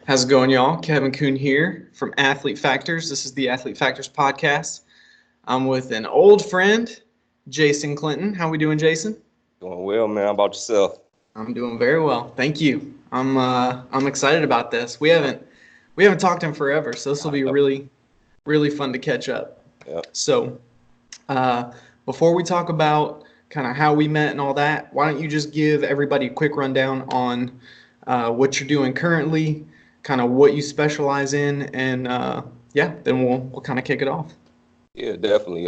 How's it going, y'all? Kevin Kuhn here from Athlete Factors. This is the Athlete Factors podcast. I'm with an old friend, Jason Clinton. How we doing, Jason? Doing well, man. How about yourself? I'm doing very well, thank you. I'm excited about this. We haven't talked in forever, so this will be really fun to catch up. Yep. So, before we talk about kind of how we met and all that, why don't you just give everybody a quick rundown on what you're doing currently, kind of what you specialize in, and then we'll kind of kick it off. Yeah, definitely.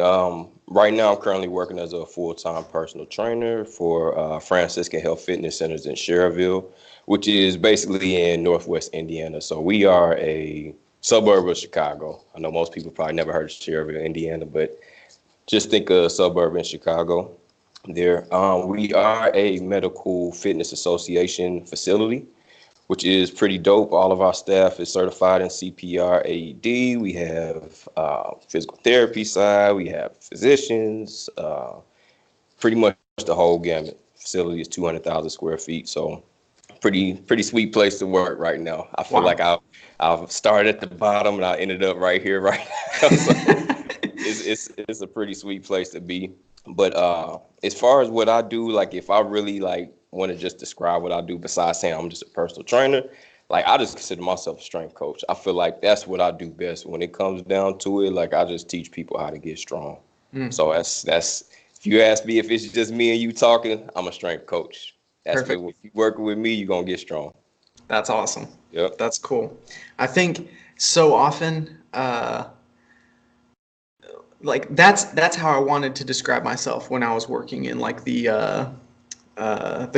Right now, I'm currently working as a full-time personal trainer for Franciscan Health Fitness Centers in Schererville, which is basically in Northwest Indiana. So we are a suburb of Chicago. I know most people probably never heard of Schererville, Indiana, but just think of suburb in Chicago there. We are a medical fitness association facility, which is pretty dope. All of our staff is certified in CPR, AED. We have physical therapy side. We have physicians, pretty much the whole gamut. Facility is 200,000 square feet, so pretty sweet place to work right now. I feel like I've started at the bottom and I ended up right here right now. So it's a pretty sweet place to be. But as far as what I do, like if I really want to just describe what I do besides saying I'm just a personal trainer, I just consider myself a strength coach. I feel like that's what I do best when it comes down to it. I just teach people how to get strong. So that's if you ask me if it's just me and you talking, I'm a strength coach. That's Perfect. what, if you working with me, you're gonna get strong. That's awesome. Yep. That's cool. I think so often, that's how I wanted to describe myself when I was working in the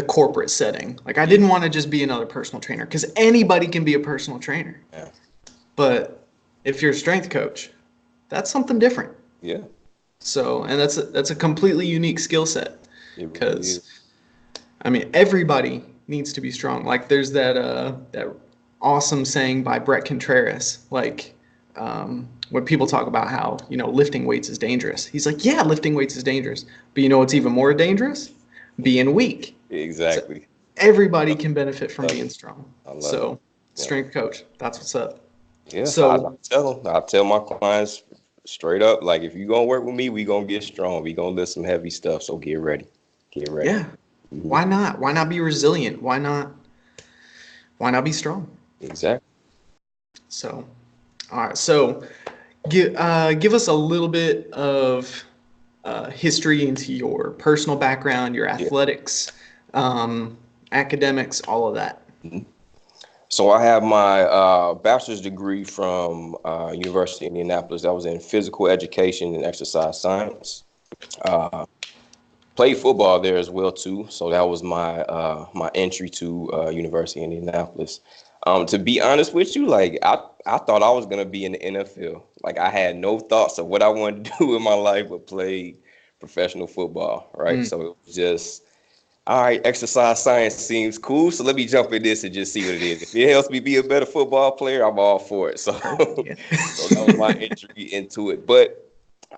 corporate setting. I didn't want to just be another personal trainer because anybody can be a personal trainer. Yeah. But if you're a strength coach, that's something different. Yeah. So, and that's a completely unique skill set It really because, is. I mean, everybody needs to be strong. There's that awesome saying by Brett Contreras, when people talk about how, lifting weights is dangerous. He's like, yeah, lifting weights is dangerous. But you know what's even more dangerous? Being weak. Exactly. So everybody can benefit from being strong. I love So, it. Yeah. strength coach, that's what's up. Yeah, So, I tell my clients straight up, if you gonna work with me, we gonna get strong. We gonna lift some heavy stuff. So get ready. Get ready. yeah, why not? Why not be resilient? Why not be strong? Exactly. So, all right. So, give us a little bit of history into your personal background, your Yeah. athletics, academics, all of that. Mhm. So I have my bachelor's degree from University of Indianapolis. That was in physical education and exercise science. Uh, Played football there as well too. So that was my entry to University of Indianapolis. To be honest with you, I thought I was gonna be in the NFL. I had no thoughts of what I wanted to do with my life, but play professional football. Right. So it was just, all right, exercise science seems cool, so let me jump in this and just see what it is. If it helps me be a better football player, I'm all for it. So, Yeah. so that was my entry into it. But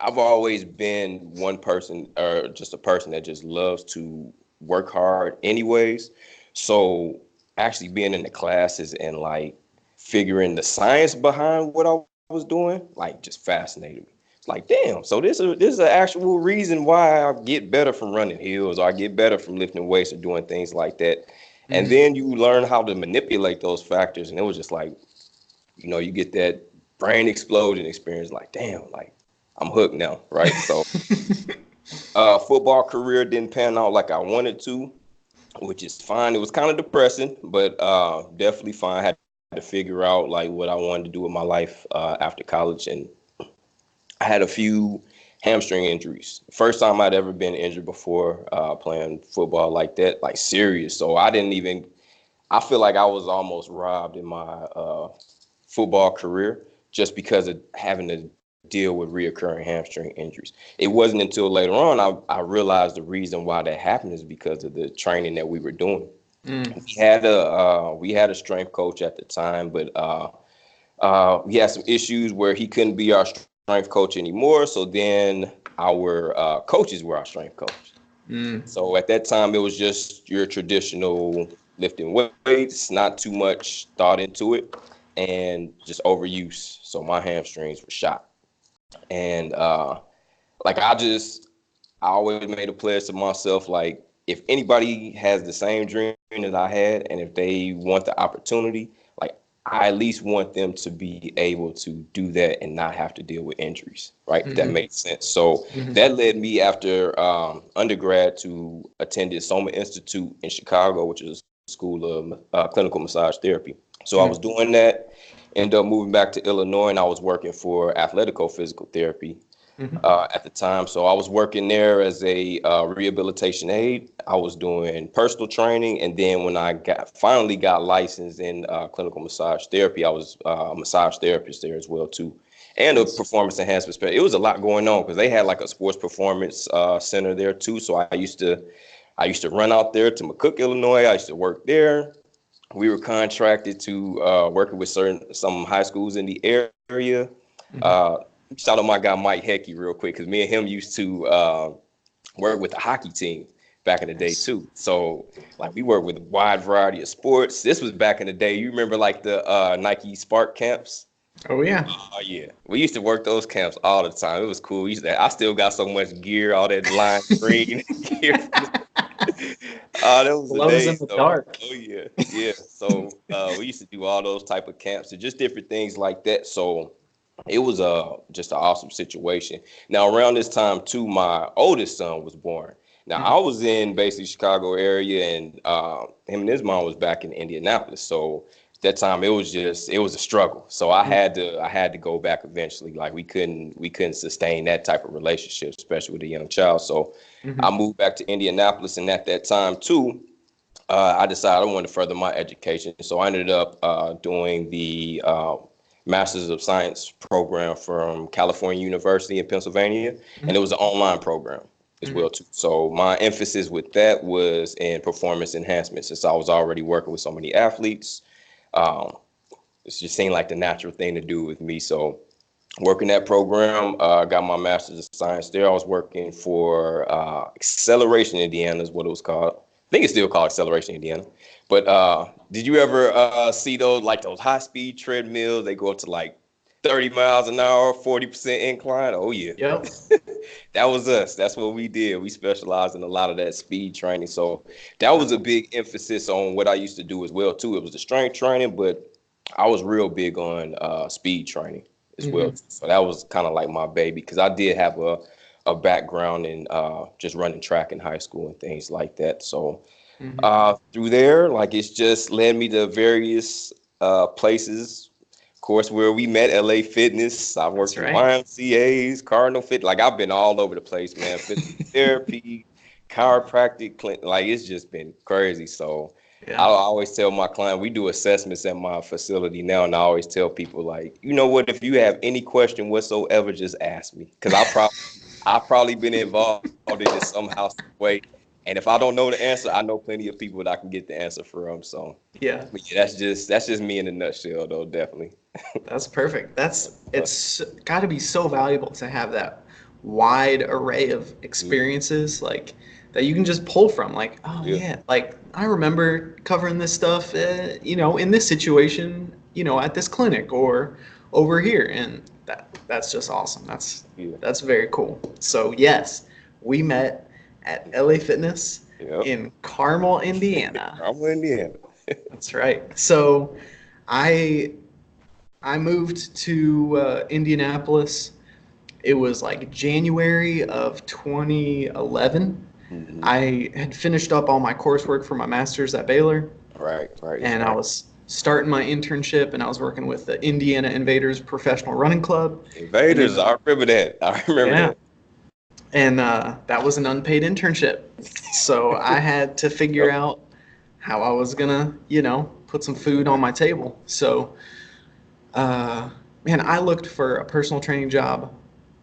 I've always been one person, or just a person that just loves to work hard anyways. So actually being in the classes and figuring the science behind what I was doing, just fascinated me. It's damn, so this is an actual reason why I get better from running hills, or I get better from lifting weights or doing things like that. And then you learn how to manipulate those factors. And it was just you get that brain explosion experience, damn, I'm hooked now, right? So football career didn't pan out like I wanted to, which is fine. It was kind of depressing, but definitely fine. I had to figure out what I wanted to do with my life after college, and I had a few hamstring injuries. First time I'd ever been injured before playing football like that, serious. So I feel like I was almost robbed in my football career just because of having to deal with reoccurring hamstring injuries. It wasn't until later on I realized the reason why that happened is because of the training that we were doing. We had a strength coach at the time, but we had some issues where he couldn't be our strength coach anymore. So then our coaches were our strength coach. So at that time, it was just your traditional lifting weights, not too much thought into it. and just overuse. So my hamstrings were shot. And like I always made a pledge to myself, like if anybody has the same dream that I had, and if they want the opportunity, like I at least want them to be able to do that and not have to deal with injuries, right? If that Mm-hmm. makes sense. So Mm-hmm. that led me after undergrad to attend Soma Institute in Chicago, which is a school of clinical massage therapy. So I was doing that, ended up moving back to Illinois, and I was working for Athletico Physical Therapy Mm-hmm. at the time. So I was working there as a rehabilitation aide. I was doing personal training, and then when I finally got licensed in clinical massage therapy, I was a massage therapist there as well too, and a Nice. performance enhancement specialist. It was a lot going on because they had like a sports performance center there too. So I used to run out there to McCook, Illinois. I used to work there. We were contracted to working with some high schools in the area. Mm-hmm. Uh, Shout out my guy Mike Hecky real quick, because me and him used to work with the hockey team back in the day Nice. too. So like we worked with a wide variety of sports. This was back in the day. You remember like the Nike Spark camps? Oh yeah. Oh yeah, we used to work those camps all the time. It was cool. I still got so much gear, all that lime green gear. Oh, that was the Glows in days the though. dark. Oh yeah, yeah. So we used to do all those type of camps and just different things like that. So it was just an awesome situation. Now around this time too, my oldest son was born. Now Mm-hmm. I was in basically Chicago area, and him and his mom was back in Indianapolis. So that time it was a struggle. So I had to go back eventually. Like we couldn't sustain that type of relationship, especially with a young child. So I Mm-hmm. moved back to Indianapolis, and at that time too, I decided I wanted to further my education. So I ended up doing the Masters of Science program from California University in Pennsylvania, and it was an online program as Mm-hmm. well too. So my emphasis with that was in performance enhancement, since I was already working with so many athletes. Um, it just seemed like the natural thing to do with me. So working that program, got my master's of science there. I was working for Acceleration Indiana is what it was called. I think it's still called Acceleration Indiana. But did you ever see those high speed treadmills? They go up to like 30 miles an hour, 40% incline. Oh yeah. Yep. That was us. That's what we did. We specialized in a lot of that speed training. So that was That's a awesome. big emphasis on what I used to do as well too. It was the strength training, but I was real big on speed training as well. Mm-hmm. So that was kind of like my baby, because I did have a background in just running track in high school and things like that. So Mm-hmm. through there, like it's just led me to various places. Of course, where we met, LA Fitness. I That's worked in right. YMCA's, Cardinal Fit. Like I've been all over the place, man. Physical therapy, chiropractic, like it's just been crazy. So I Yeah. always tell my client, we do assessments at my facility now, and I always tell people, like, you know what, if you have any question whatsoever, just ask me, because I've probably been involved in it somehow, some way, and if I don't know the answer, I know plenty of people that I can get the answer from. So, Yeah. but yeah, that's just me in a nutshell, though, definitely. That's perfect. Yep. It's got to be so valuable to have that wide array of Mhm. experiences like that you can just pull from. Like, oh Yeah, yeah, like I remember covering this stuff, in this situation, at this clinic or over here, and that's just awesome. yeah, That's very cool. So yes, we met at LA Fitness yep. in Carmel, Indiana. I'm in Indiana. That's right. So I I moved to Indianapolis. It was like January of 2011. Hmm. I had finished up all my coursework for my master's at Baylor, Right, right, and I right. was starting my internship, and I was working with the Indiana Invaders Professional Running Club. And Invaders, then, I remember that. I remember yeah, that. and that was an unpaid internship. So I had to figure Yep. out how I was gonna, put some food on my table. So Uh, man, I looked for a personal training job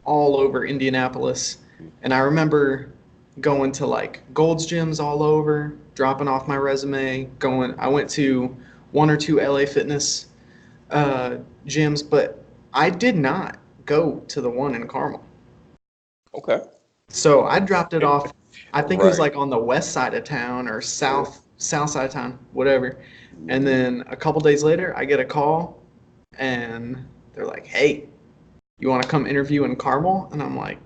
all over Indianapolis, and I remember going to like Gold's gyms all over, dropping off my resume, going. I went to one or two LA Fitness uh, gyms, but I did not go to the one in Carmel. Okay. So I dropped it off. I think it was Right. like on the west side of town or Yeah. south side of town, whatever. And Mhm. then a couple days later, I get a call. and they're like, "Hey, you want to come interview in Carmel?" And I'm like,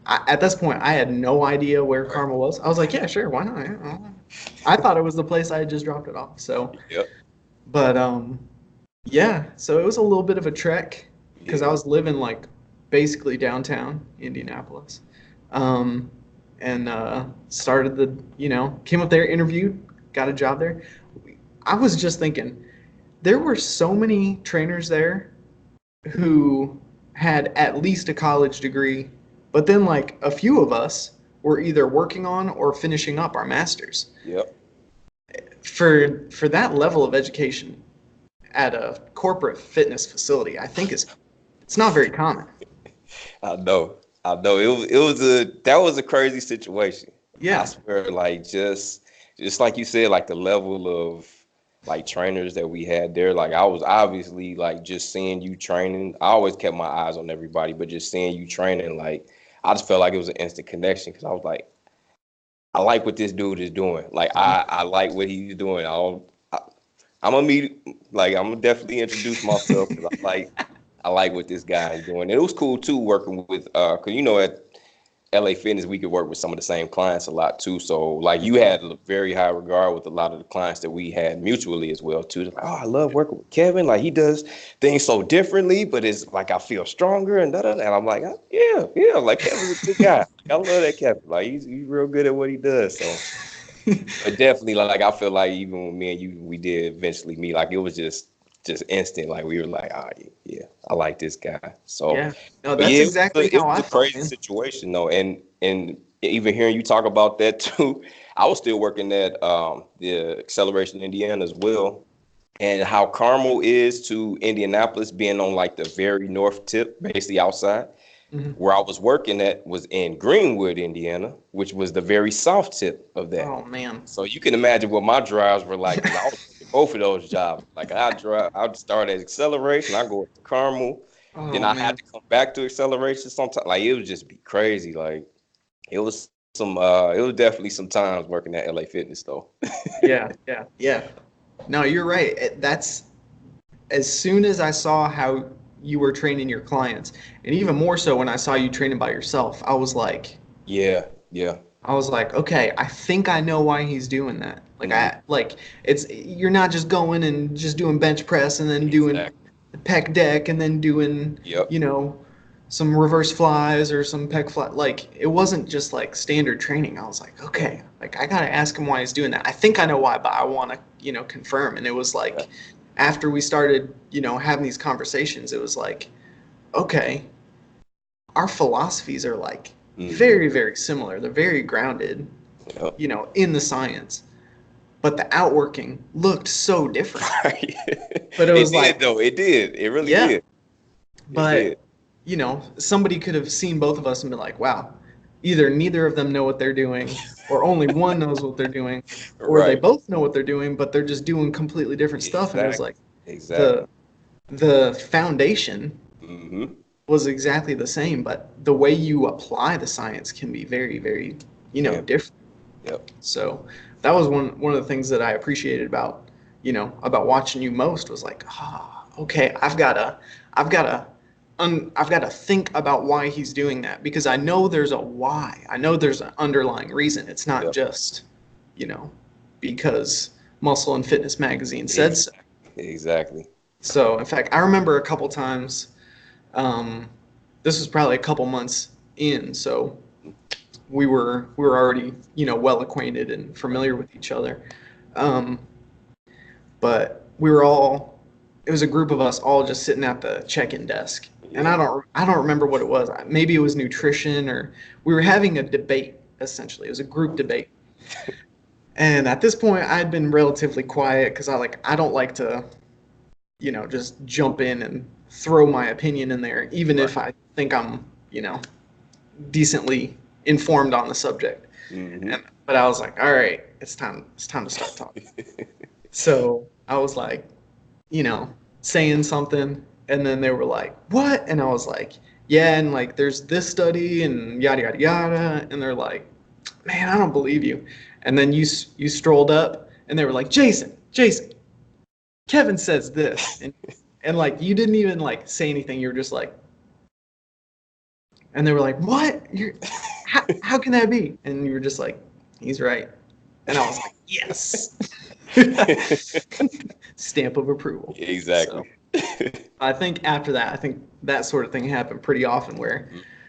at this point, I had no idea where Right. Carmel was. I was like, "Yeah, sure, why not?" Yeah, I thought it was the place I had just dropped it off. So, Yep. but yeah. So it was a little bit of a trek because I Yeah. was living like basically downtown Indianapolis, um, and started came up there, interviewed, got a job there. I was just thinking, there were so many trainers there who had at least a college degree, but then like a few of us were either working on or finishing up our masters. Yep. For that level of education at a corporate fitness facility, I think it's not very common. I know. I know. That was a crazy situation. I Yeah. swear, like just like you said, like the level of like trainers that we had there, like I was obviously like just seeing you training. I always kept my eyes on everybody, but just seeing you training, like I just felt like it was an instant connection because I was like, I like what this dude is doing. Like I like what he's doing. I'm gonna meet, like I'm gonna definitely introduce myself because I like what this guy is doing. And it was cool too working with cause at LA Fitness we could work with some of the same clients a lot too. So like you had a very high regard with a lot of the clients that we had mutually as well too. Like, oh, I love working with Kevin. Like he does things so differently, but it's like I feel stronger and da da. And I'm like, oh, yeah, like Kevin's a good guy. I love that Kevin. Like he's real good at what he does. So but definitely, like I feel like even when me and you we did eventually meet, like it was just instant. Like we were like, oh yeah, I like this guy. So, Yeah. No, but that's yeah, exactly it how was I a felt, crazy man. situation though, and even hearing you talk about that too, I was still working at the Acceleration Indiana as well, and how Carmel is to Indianapolis being on like the very north tip, basically outside. Mhm. Where I was working at was in Greenwood, Indiana, which was the very south tip of that. Oh man. So you can imagine what my drives were like because I was working both of those jobs. Like I'd start at Acceleration, I go to Carmel, then Oh I had man. to come back to Acceleration sometimes. Like it would just be crazy. Like it was definitely some times working at LA Fitness though. Yeah, yeah, yeah. No, you're right. That's as soon as I saw how you were training your clients, and even more so when I saw you training by yourself, Yeah, yeah, I was like, okay, I think I know why he's doing that. Like mhm, it's you're not just going and just doing bench press and then doing exactly. the pec deck and then doing, Yep, you know, some reverse flies or some pec fly. Like it wasn't just like standard training. I was like, yep, okay, like I gotta ask him why he's doing that. I think I know why, but I want to, confirm. And it was yeah, like after we started, having these conversations, it was like, okay, our philosophies are like hmm, very, very similar. They're very grounded, yep. in the science, but the outworking looked so different. Right. But it It was did like, though. It did. It really yeah, did. It did. but somebody could have seen both of us and been like, wow, either neither of them know what they're doing, or only one knows what they're doing, or they Right. both know what they're doing, but they're just doing completely different stuff. And it was Exactly. like the Exactly. the foundation Hmm. was exactly the same, but the way you apply the science can be very, very, Can be. different. Yep. So that was one of the things that I appreciated about watching you most was like, okay, I've got to think about why he's doing that because I know there's a why. I know there's an underlying reason. It's not Yep. just, you know, because Muscle and Fitness magazine said so. Exactly. Exactly. So in fact, I remember a couple times. Um, this was probably a couple months in, so we were already well acquainted and Right. familiar with each other. Um, but we were all it was a group of us all just sitting at the check-in desk, and Yeah. I don't remember what it was. Maybe it was nutrition or we were having a debate. Essentially, it was a group debate. And at this point, I'd been relatively quiet because I don't like to just jump in and throw my opinion in there, even Right. if I think I'm decently informed on the subject. Hmm. But I was like, all right, it's time to start talking. So I was like, saying something, and then they were like, what? And I was like, yeah, and like there's this study and yada yada yada, and they're like, man, I don't believe you. And then you strolled up, and they were like, Jason, Kevin says this, and And like you didn't even like say anything. You were just like, and they were like, "What? How can that be?" And you were just like, "He's right." And I was like, "Yes." Stamp of approval. Exactly. So I think after that, I think that sort of thing happened pretty often where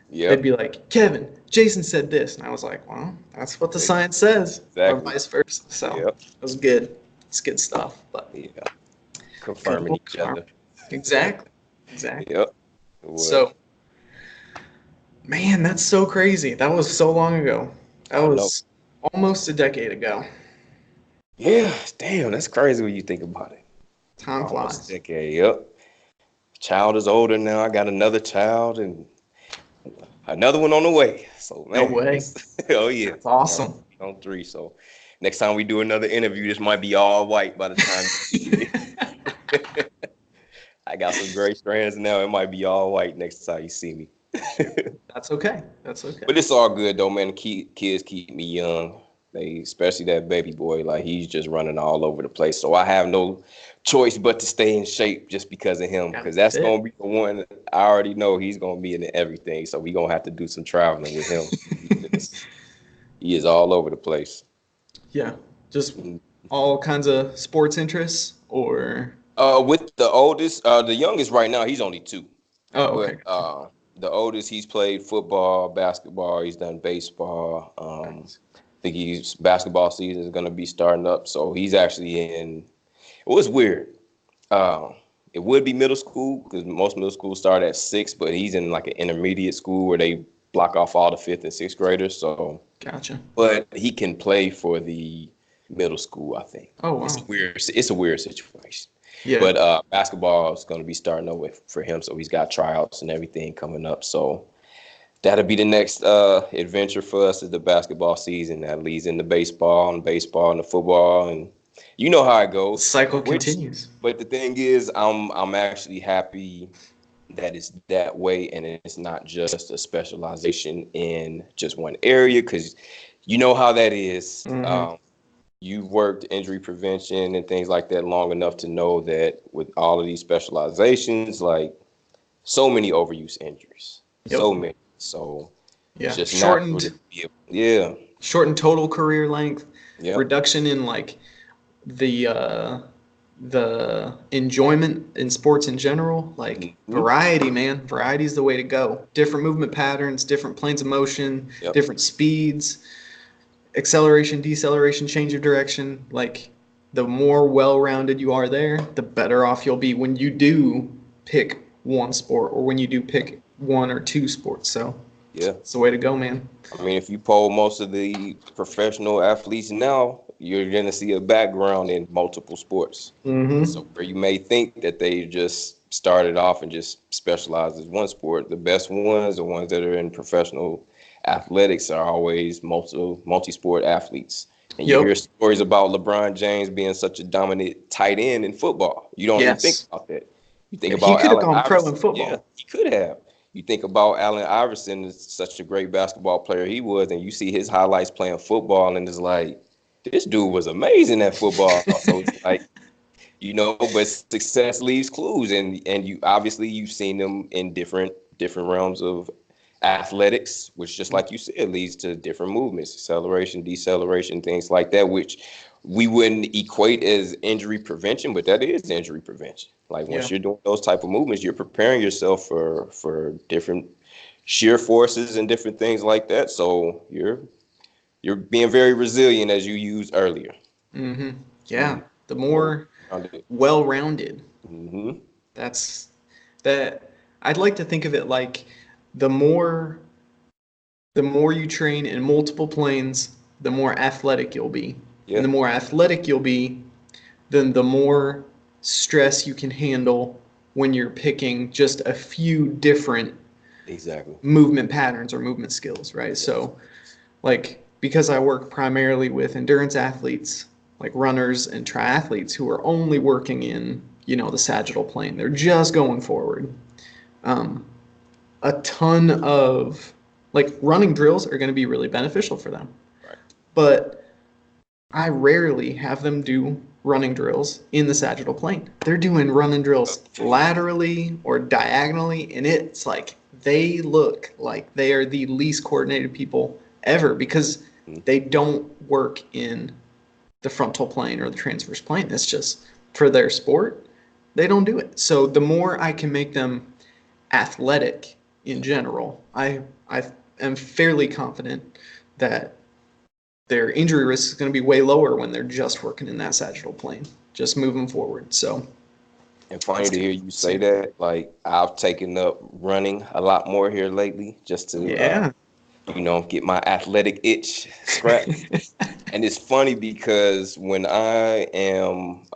they'd Yep. be like, "Kevin, Jason said this," and I was like, "Well, that's what the science says," or Exactly. vice versa. So Yep. it was good. It's good stuff, but Yeah. good Confirming books, each Mark. other. Exactly. Exactly. Yep. It was. So, man, that's so crazy. That was so long ago. That I know. was almost a decade ago. Yeah. Damn, that's crazy when you think about it. Time Almost a flies. decade. Yep. Child is older now. I got another child and another one on the way. So No man, way. it's oh yeah. That's awesome. On 3. So next time we do another interview, this might be all white by the time you see me. I got some gray strands now. It might be all white next time you see me. That's okay. That's okay. But it's all good though, man. Kids keep me young. They, especially that baby boy, like he's just running all over the place. So I have no choice but to stay in shape just because of him. Gotta Because be that's fit. gonna be the one I already know he's gonna be in everything. So we gonna have to do some traveling with him. He is all over the place. Yeah. Just Mm. all kinds of sports interests or With the oldest, the youngest right now, he's only 2. oh, But okay, gotcha. the oldest, he's played football, basketball. He's done baseball. Nice. I think he's basketball season is gonna be starting up. So he's actually in. It was weird. Uh, it would be middle school because most middle schools start at 6, but he's in like an intermediate school where they block off all the 5th and 6th graders. So, Gotcha. but he can play for the middle school. I think Oh it's a wow. weird. It's a weird situation. Yeah. But basketball is going to be starting up for him, so he's got tryouts and everything coming up. So that'll be the next adventure for us is the basketball season. That leads into baseball and the football, and you know how it The goes. cycle Which, continues. but the thing is, I'm actually happy that it's that way, and it's not just a specialization in just one area, because you know how that is. Hmm. You've worked injury prevention and things like that long enough to know that with all of these specializations, like so many overuse injuries, Yep. so many. So it's Yeah. just natural to be able, yeah, Shortened total career length, yep, reduction in like the uh the enjoyment in sports in general, like hmm, variety, man. Variety is the way to go. Different movement patterns, different planes of motion, yep, different speeds, acceleration, deceleration, change of direction. Like the more well-rounded you are there, the better off you'll be when you do pick one sport or when you do pick one or two sports. So yeah. it's the way to go, man. I mean, if you poll most of the professional athletes now, you're going to see a background in multiple sports. Mm-hmm. So where you may think that they just started off and just specialized as one sport, the best ones, the ones that are in professional athletics, are always multi-sport athletes. And you Yep. hear stories about LeBron James being such a dominant tight end in football. You don't even think Yes. about that. You think He about could have Allen gone pro in Iverson. Yeah, football. he could have. You think about Allen Iverson is such a great basketball player he was, and you see his highlights playing football, and it's like, this dude was amazing at football. So it's like, but success leaves clues, and you obviously you've seen them in different realms of athletics, which just like you said leads to different movements, acceleration, deceleration, things like that, which we wouldn't equate as injury prevention, but that is injury prevention. Like Yeah. once you're doing those type of movements, you're preparing yourself for different shear forces and different things like that. So you're being very resilient, as you used earlier. Mm-hmm. Mm, Yeah. The more more rounded. well-rounded. Mm-hmm. That's that. I'd like to think of it like the more the more you train in multiple planes, the more athletic you'll be. And Yeah, the more athletic you'll be, then the more stress you can handle when you're picking just a few different exactly. movement patterns or movement skills, right? Yes. So, like, because I work primarily with endurance athletes, like runners and triathletes who are only working in, the sagittal plane, they're just going forward. Um, a ton of, like, running drills are going to be really beneficial for them. Right. But I rarely have them do running drills in the sagittal plane. They're doing running drills laterally or diagonally, and it's like they look like they are the least coordinated people ever because they don't work in the frontal plane or the transverse plane. It's just for their sport, they don't do it. So the more I can make them athletic in general, I am fairly confident that their injury risk is going to be way lower when they're just working in that sagittal plane, just moving forward. So, And funny to hear you say that. Like I've taken up running a lot more here lately, just to yeah. get my athletic itch scratched. And it's funny because when I am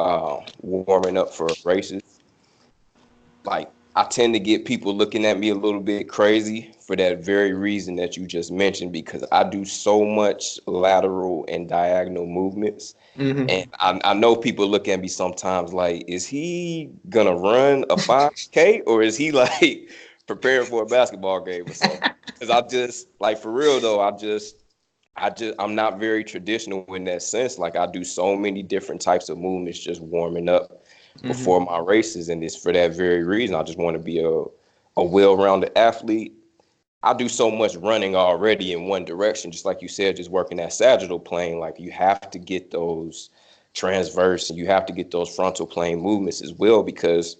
warming up for races, like I tend to get people looking at me a little bit crazy for that very reason that you just mentioned, because I do so much lateral and diagonal movements. Mm-hmm. And I know people look at me sometimes like, is he gonna run a 5K or is he like preparing for a basketball game or something? Because I just like, for real though, I'm not very traditional in that sense. Like I do so many different types of movements just warming up before my races, and it's for that very reason. I just want to be a well-rounded athlete. I do so much running already in one direction, just like you said, just working that sagittal plane. Like you have to get those transverse and you have to get those frontal plane movements as well, because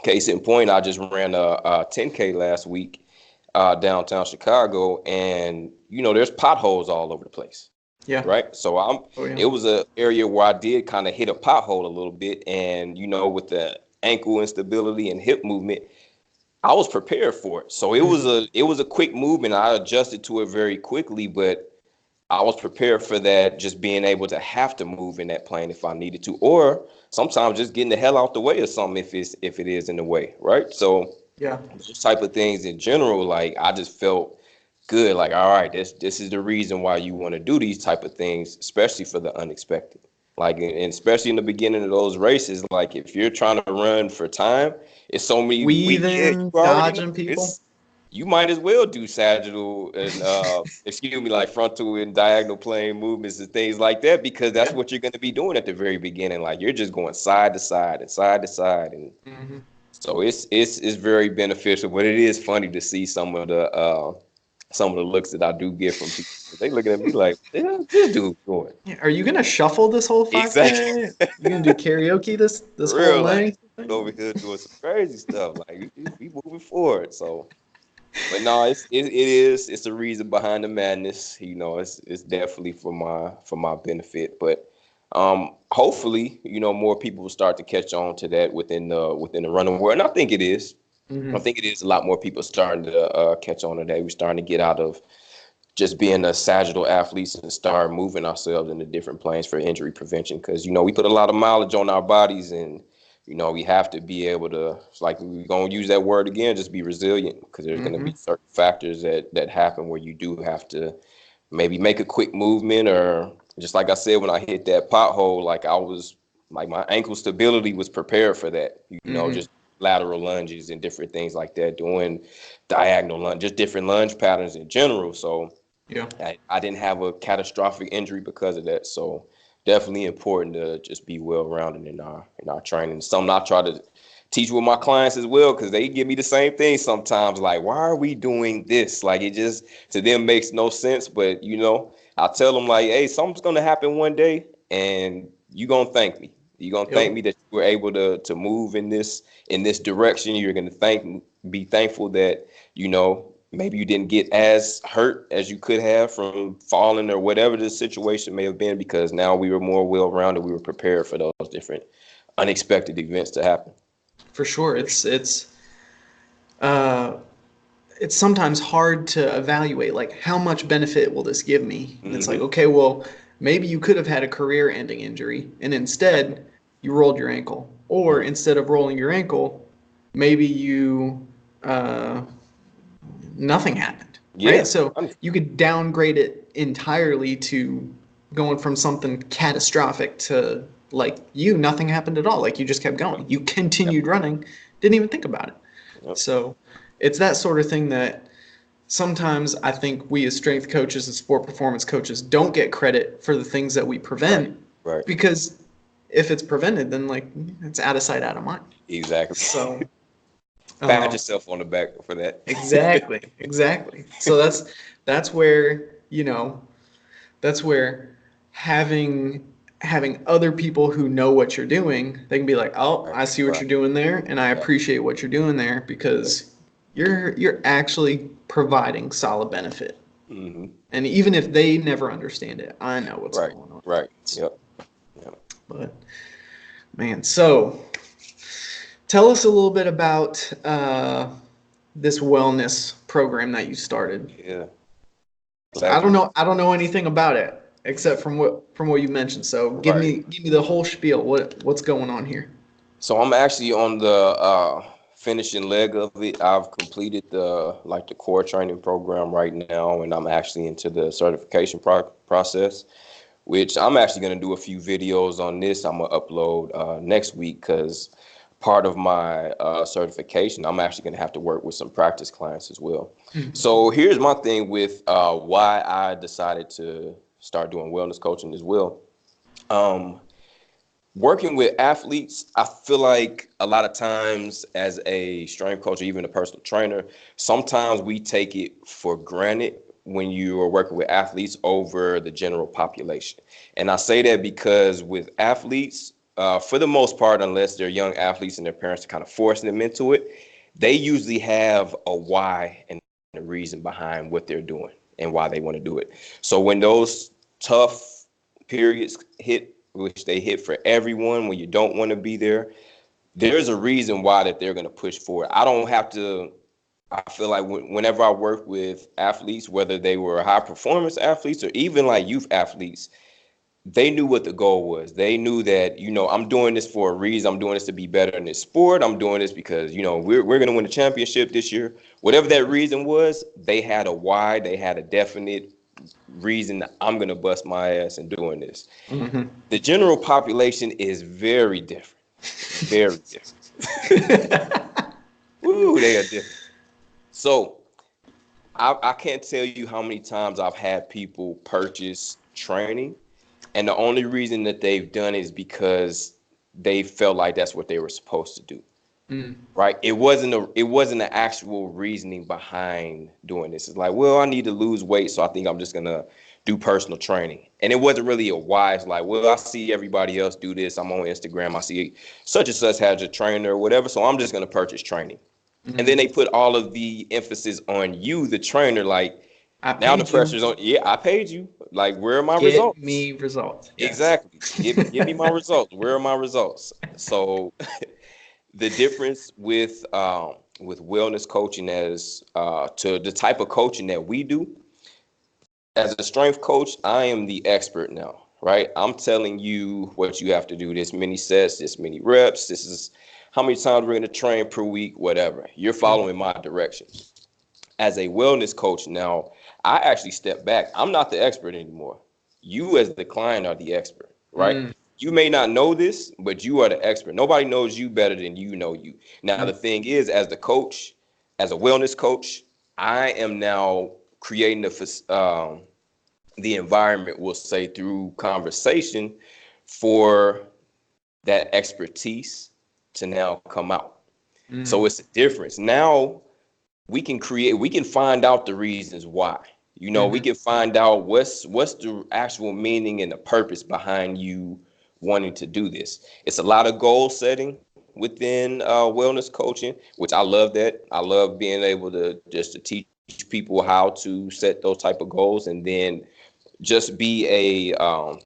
case in point, I just ran a 10K last week downtown Chicago, and there's potholes all over the place, Yeah. right? So Oh, yeah. it was an area where I did kind of hit a pothole a little bit, and with the ankle instability and hip movement, I was prepared for it. So it was a quick movement. I adjusted to it very quickly, but I was prepared for that, just being able to have to move in that plane if I needed to, or sometimes just getting the hell out the way or something if it is in the way, right? So Yeah. those type of things in general, like I just felt good, like all right, this is the reason why you want to do these type of things, especially for the unexpected. Like, and especially in the beginning of those races, like if you're trying to run for time, it's so many weekends, Weaving, you already know dodging people. it's, you might as well do sagittal and excuse me, like frontal and diagonal plane movements and things like that, because that's Yeah. what you're going to be doing at the very beginning. Like you're just going side to side and side to side, and Mm-hmm. so it's very beneficial. But it is funny to see some of the looks that I do get from people. They looking at me like, yeah, this dude doing Yeah. Are you gonna shuffle this whole exactly. 5K? You gonna do karaoke this For whole real, like length? over here doing some crazy stuff. Like we moving forward. So, but no, it's the reason behind the madness. It's definitely for my benefit. But hopefully, more people will start to catch on to that within the running world, and I think it is. I Mm-hmm. think it is a lot more people starting to catch on to that. We're starting to get out of just being a sagittal athletes and start moving ourselves into different planes for injury prevention, because we put a lot of mileage on our bodies, and we have to be able to, it's like we're going to use that word again, just be resilient, because there's going to Mm-hmm. be certain factors that happen where you do have to maybe make a quick movement, or just like I said, when I hit that pothole, like I was like my ankle stability was prepared for that, Mm-hmm. just lateral lunges and different things like that, doing diagonal lunge, just different lunge patterns in general. So Yeah. I didn't have a catastrophic injury because of that. So definitely important to just be well rounded in our training. Something I try to teach with my clients as well, because they give me the same thing sometimes. Like, why are we doing this? Like, it just to them makes no sense. But I tell them like, hey, something's gonna happen one day, and you're gonna thank me. You're gonna thank Yep. me that you were able to move in this direction. You're gonna be thankful that maybe you didn't get as hurt as you could have from falling or whatever the situation may have been, because now we were more well-rounded. We were prepared for those different unexpected events to happen. For sure. Uh, it's sometimes hard to evaluate like how much benefit will this give me, and it's like, Hmm. okay, well, maybe you could have had a career ending injury and instead you rolled your ankle, or instead of rolling your ankle, maybe you uh, nothing happened, right? Yeah. So you could downgrade it entirely to going from something catastrophic to like nothing happened at all, like you just kept going, you continued running, didn't even think about it. Yep. So it's that sort of thing that sometimes I think we as strength coaches and sport performance coaches don't get credit for the things that we Right. prevent, Right. because if it's prevented, then like it's out of sight, out of mind. Exactly. So Pat yourself on the back for that. exactly. So that's where, that's where having other people who know what you're doing, they can be like, oh, Right, I see what right, you're doing there, and I right. appreciate what you're doing there because you're actually providing solid benefit. Hmm. And even if they never understand it, I know what's Right, going on. right. Yep. Yep. But man, so tell us a little bit about this wellness program that you started. Yeah. So Glad you. I don't know anything about it except from what you mentioned. So Right. give me the whole spiel. What's going on here? So I'm actually on the finishing leg of it. I've completed the core training program right now, and I'm actually into the certification process, which I'm actually going to do a few videos on this. I'm going to upload next week because part of my certification, I'm actually going to have to work with some practice clients as well. Mhm. So here's my thing with why I decided to start doing wellness coaching as well. Um, Working with athletes, I feel like a lot of times as a strength coach or even a personal trainer, sometimes we take it for granted when you are working with athletes over the general population. And I say that because with athletes, for the most part, unless they're young athletes and their parents are kind of forcing them into it, they usually have a why and a reason behind what they're doing and why they want to do it. So when those tough periods hit, which they hit for everyone when you don't want to be there, there's a reason why that they're going to push forward. I don't have to. I feel like whenever I work with athletes, whether they were high performance athletes or even like youth athletes, they knew what the goal was. They knew that, I'm doing this for a reason. I'm doing this to be better in this sport. I'm doing this because, we're going to win a championship this year. Whatever that reason was, they had a why. They had a definite reason that I'm going to bust my ass in doing this. Mhm. The general population is very different. Very different. Ooh, they are different. So I can't tell you how many times I've had people purchase training, and the only reason that they've done it is because they felt like that's what they were supposed to do. Mm. Right? It wasn't an actual reasoning behind doing this. It's like, well, I need to lose weight, so I think I'm just gonna do personal training. And it wasn't really a why. It's like, well, I see everybody else do this. I'm on Instagram. I see such and such has a trainer or whatever, so I'm just gonna purchase training. And then Mm. they put all of the emphasis on you, the trainer, like I now the paid you. pressure's on, yeah, I paid you. Like, where are my Get results? me results. Yes. Exactly. Give me my results. Where are my results? So the difference with wellness coaching as to the type of coaching that we do, as a strength coach, I am the expert now, right? I'm telling you what you have to do. This many sets, this many reps, this is how many times we're going to train per week, whatever. You're Mm. following my direction. As a wellness coach now, I actually step back. I'm not the expert anymore. You as the client are the expert, right? Mm. You may not know this, but you are the expert. Nobody knows you better than you know you. Now, Mm. the thing is, as the coach, as a wellness coach, I am now creating the environment, we'll say, through conversation for that expertise to now come out. Mm. So it's a difference. Now we can find out the reasons why. We Mhm. can find out what's the actual meaning and the purpose behind you wanting to do this. It's a lot of goal setting within wellness coaching, which I love that. I love being able to just to teach people how to set those type of goals and then just be an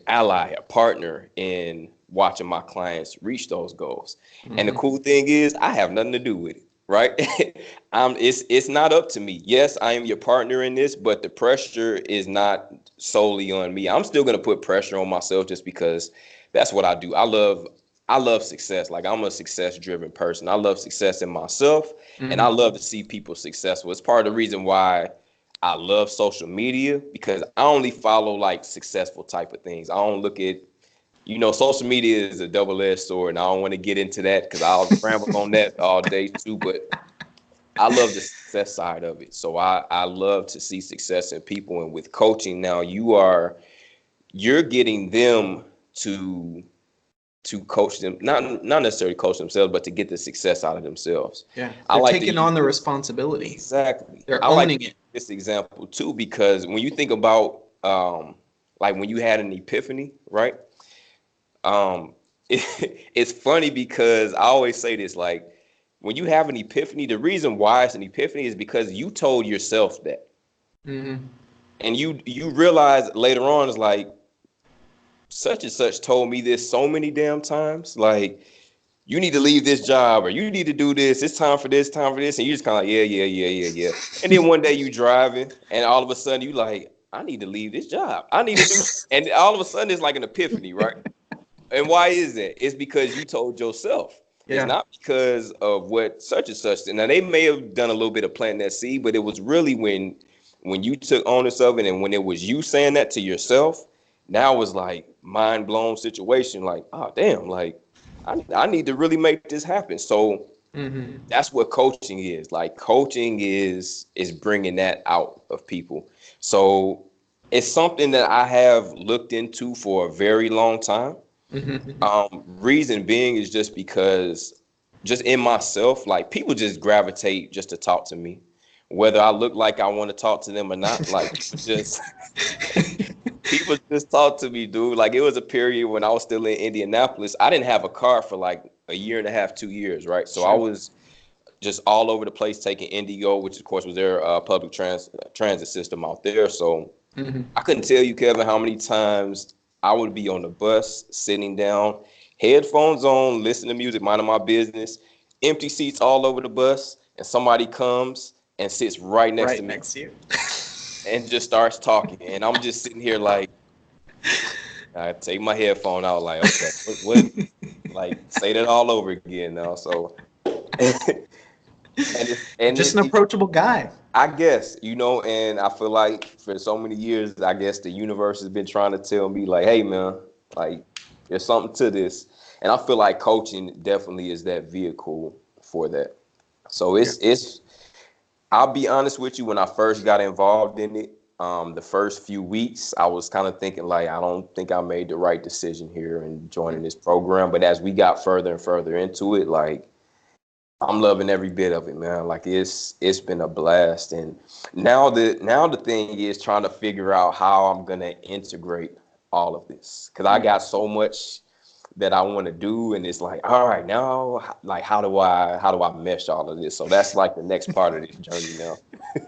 ally, a partner in watching my clients reach those goals. And the Mhm. cool thing is, I have nothing to do with it, right? It's not up to me. Yes, I am your partner in this, but the pressure is not solely on me. I'm still gonna put pressure on myself just because that's what I do. I love success. Like, I'm a success driven person. I love success in myself, and I Mhm. love to see people successful. It's part of the reason why I love social media, because I only follow like successful type of things. I don't look at, social media is a double-edged sword, and I don't want to get into that because I'll ramble on that all day too. But I love the success side of it. So I love to see success in people. And with coaching now, you're getting them to coach them, not necessarily coach themselves, but to get the success out of themselves. Yeah, I they're like taking on the responsibility. Exactly. They're I like owning it. this example too, because when you think about like when you had an epiphany, right? It's funny because I always say this, like when you have an epiphany, the reason why it's an epiphany is because you told yourself that. Mm-hmm. And you realize later on, is like, such and such told me this so many damn times. Like, you need to leave this job, or you need to do this. It's time for this, time for this. And you just kind of like, yeah. And then one day you driving, and all of a sudden you like, I need to leave this job. I need to do, and all of a sudden it's like an epiphany, right? And why is that? It's because you told yourself. It's Yeah. not because of what such and such. Now they may have done a little bit of planting that seed, but it was really when you took ownership of it, and when it was you saying that to yourself. Now it's like mind blown situation. Like, oh damn, like I need to really make this happen. So Mm-hmm. that's what coaching is. Like coaching is bringing that out of people. So it's something that I have looked into for a very long time. Mm-hmm. Reason being is just because just in myself, like people just gravitate just to talk to me, whether I look like I want to talk to them or not. Like just people just talk to me, dude. Like it was a period when I was still in Indianapolis. I didn't have a car for like a year and a half, 2 years, right? So I Sure. was just all over the place taking Indigo, which of course was their public transit system out there. So Mm-hmm. I couldn't tell you, Kevin, how many times I would be on the bus, sitting down, headphones on, listening to music, minding my business, empty seats all over the bus, and somebody comes and sits right next to Right me next to you. and just starts talking. And I'm just sitting here like, I take my headphone out, like, okay, what, like, say that all over again now. So, and Just an it, approachable guy. I guess, and I feel like for so many years, I guess the universe has been trying to tell me, like, hey, man, like, there's something to this. And I feel like coaching definitely is that vehicle for that. So Yeah. I'll be honest with you, when I first got involved in it, the first few weeks, I was kind of thinking, like, I don't think I made the right decision here in joining this program. But as we got further and further into it, like, I'm loving every bit of it, man. Like it's been a blast. And now the thing is trying to figure out how I'm gonna integrate all of this, because I got so much that I want to do, and it's like, all right, now, like, how do I mesh all of this? So that's like the next part of this journey now.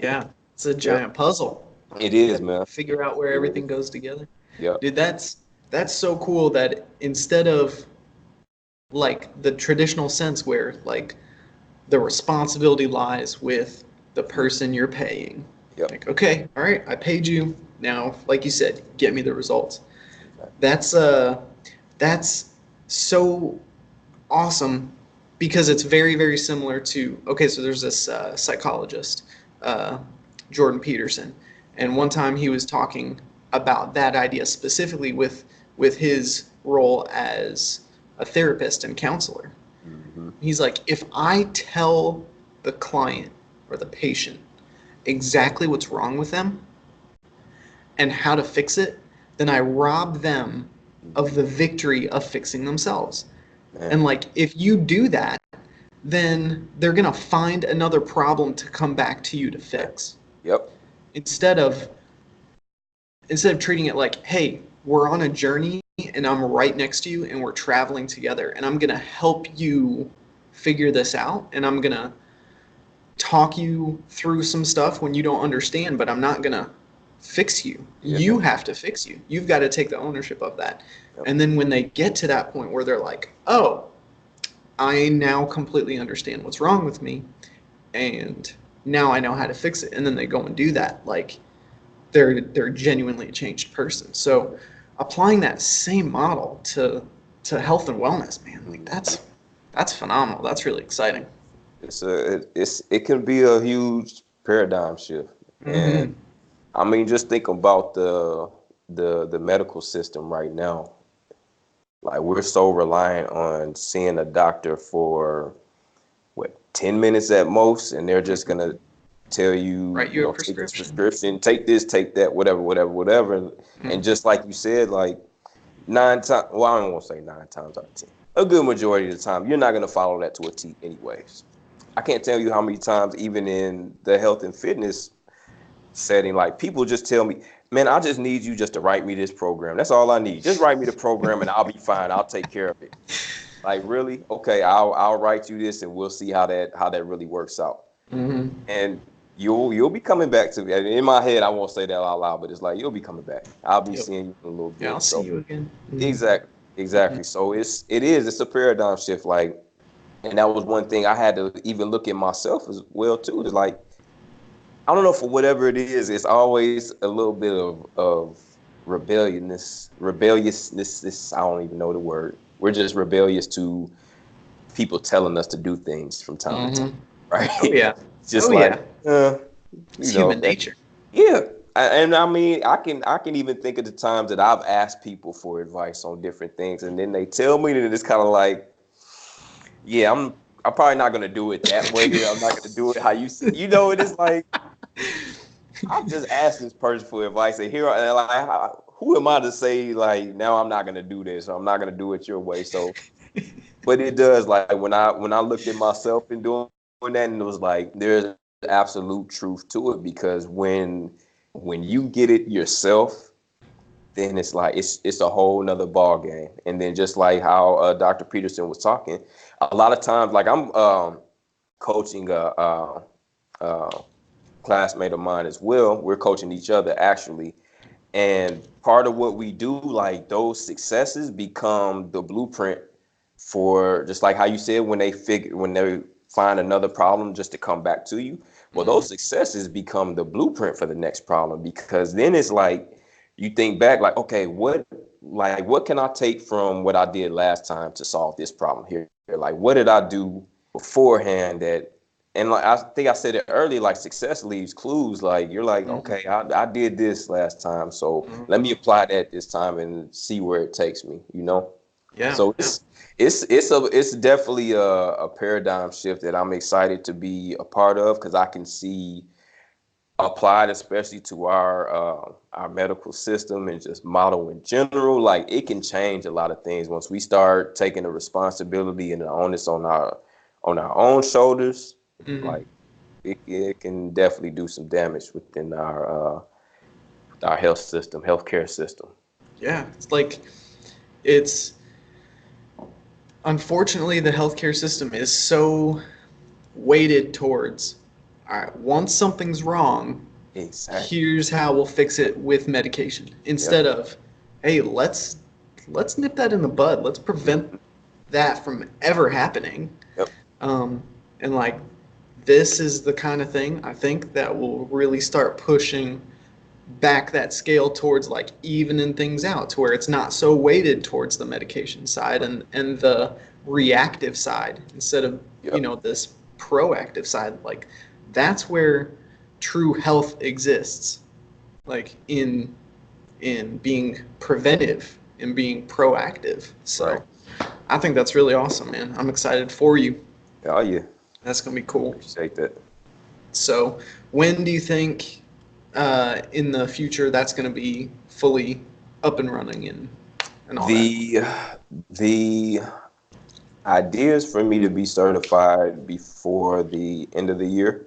Yeah. It's a Yep, giant puzzle. it You is, gotta man. figure out where It is. everything goes together. Yep. Dude, that's so cool that instead of like the traditional sense where like the responsibility lies with the person you're paying. Yep. Like, okay, all right, I paid you. Now, like you said, get me the results. Exactly. That's so awesome because it's very, very similar to, okay, so there's this psychologist, uh, Jordan Peterson, and one time he was talking about that idea specifically with his role as a therapist and counselor. Hmm. He's like, if I tell the client or the patient exactly what's wrong with them and how to fix it, then I rob them of the victory of fixing themselves. Man. And like, if you do that, then they're going to find another problem to come back to you to fix. Yep. Instead of treating it like, hey, we're on a journey and I'm right next to you and we're traveling together and I'm going to help you figure this out and I'm going to talk you through some stuff when you don't understand, but I'm not going to fix you. Yeah. You have to fix you. You've got to take the ownership of that. Yep. And then when they get to that point where they're like, oh, I now completely understand what's wrong with me and now I know how to fix it. And then they go and do that. Like, they're genuinely a changed person. So applying that same model to health and wellness, man, like that's phenomenal. That's really exciting. It can be a huge paradigm shift. And Mm-hmm. I mean, just think about the medical system right now. Like, we're so reliant on seeing a doctor for what, 10 minutes at most, and they're just gonna tell you, Write you a take this prescription. prescription, take this, take that, whatever. Mm-hmm. And just like you said, like, nine times. Well, I don't want to say 9 times out of 10. A good majority of the time, you're not going to follow that to a T, anyways. I can't tell you how many times, even in the health and fitness setting, like people just tell me, man, I just need you just to write me this program. That's all I need. Just write me the program and I'll be fine. I'll take care of it. Like, really? Okay, I'll write you this and we'll see how that really works out. Mm-hmm. And you'll be coming back to me. In my head, I won't say that out loud, but it's like you'll be coming back. I'll be seeing you in a little bit. Yeah, I'll see you again. Mm-hmm. Exactly. So it's a paradigm shift. Like, and that was one thing I had to even look at myself as well too. It's like, I don't know, for whatever it is, it's always a little bit of rebelliousness. I don't even know the word. We're just rebellious to people telling us to do things from time to time, right? Oh yeah. Just it's human nature. Yeah. And I mean, I can even think of the times that I've asked people for advice on different things, and then they tell me that it's kind of like, yeah, I'm probably not gonna do it that way. I'm not gonna do it how you see. It is like, I've just asked this person for advice, and who am I to say, like, now I'm not gonna do this, or I'm not gonna do it your way. So, but it does, like, when I looked at myself and doing that, and it was like, there's absolute truth to it, because when you get it yourself, then it's like it's a whole nother ball game. And then just like how Dr. Peterson was talking, a lot of times, like, I'm coaching a classmate of mine as well. We're coaching each other, actually. And part of what we do, like, those successes become the blueprint for, just like how you said, when they find another problem just to come back to you. Well, those successes become the blueprint for the next problem, because then it's like, you think back, like, okay, what can I take from what I did last time to solve this problem here? Like, what did I do beforehand and like, I think I said it earlier, like, success leaves clues. Like, you're like, okay, I did this last time, so let me apply that this time and see where it takes me, Yeah. So it's definitely a paradigm shift that I'm excited to be a part of, because I can see applied, especially to our medical system and just model in general. Like, it can change a lot of things once we start taking the responsibility and the onus on our own shoulders. Like, it can definitely do some damage within our healthcare system. Yeah, it's like, it's unfortunately the healthcare system is so weighted towards, all right, once something's wrong, Exactly. here's how we'll fix it with medication, instead of, hey, let's nip that in the bud. Let's prevent that from ever happening. Yep. And like, this is the kind of thing I think that will really start pushing back that scale towards, like, evening things out to where it's not so weighted towards the medication side and the reactive side, instead of this proactive side. Like, that's where true health exists, like, in being preventive and being proactive. So I think that's really awesome, man. I'm excited for you. Oh yeah, that's gonna be cool. Appreciate that. So when do you think in the future that's going to be fully up and running and all that? The idea is for me to be certified before the end of the year.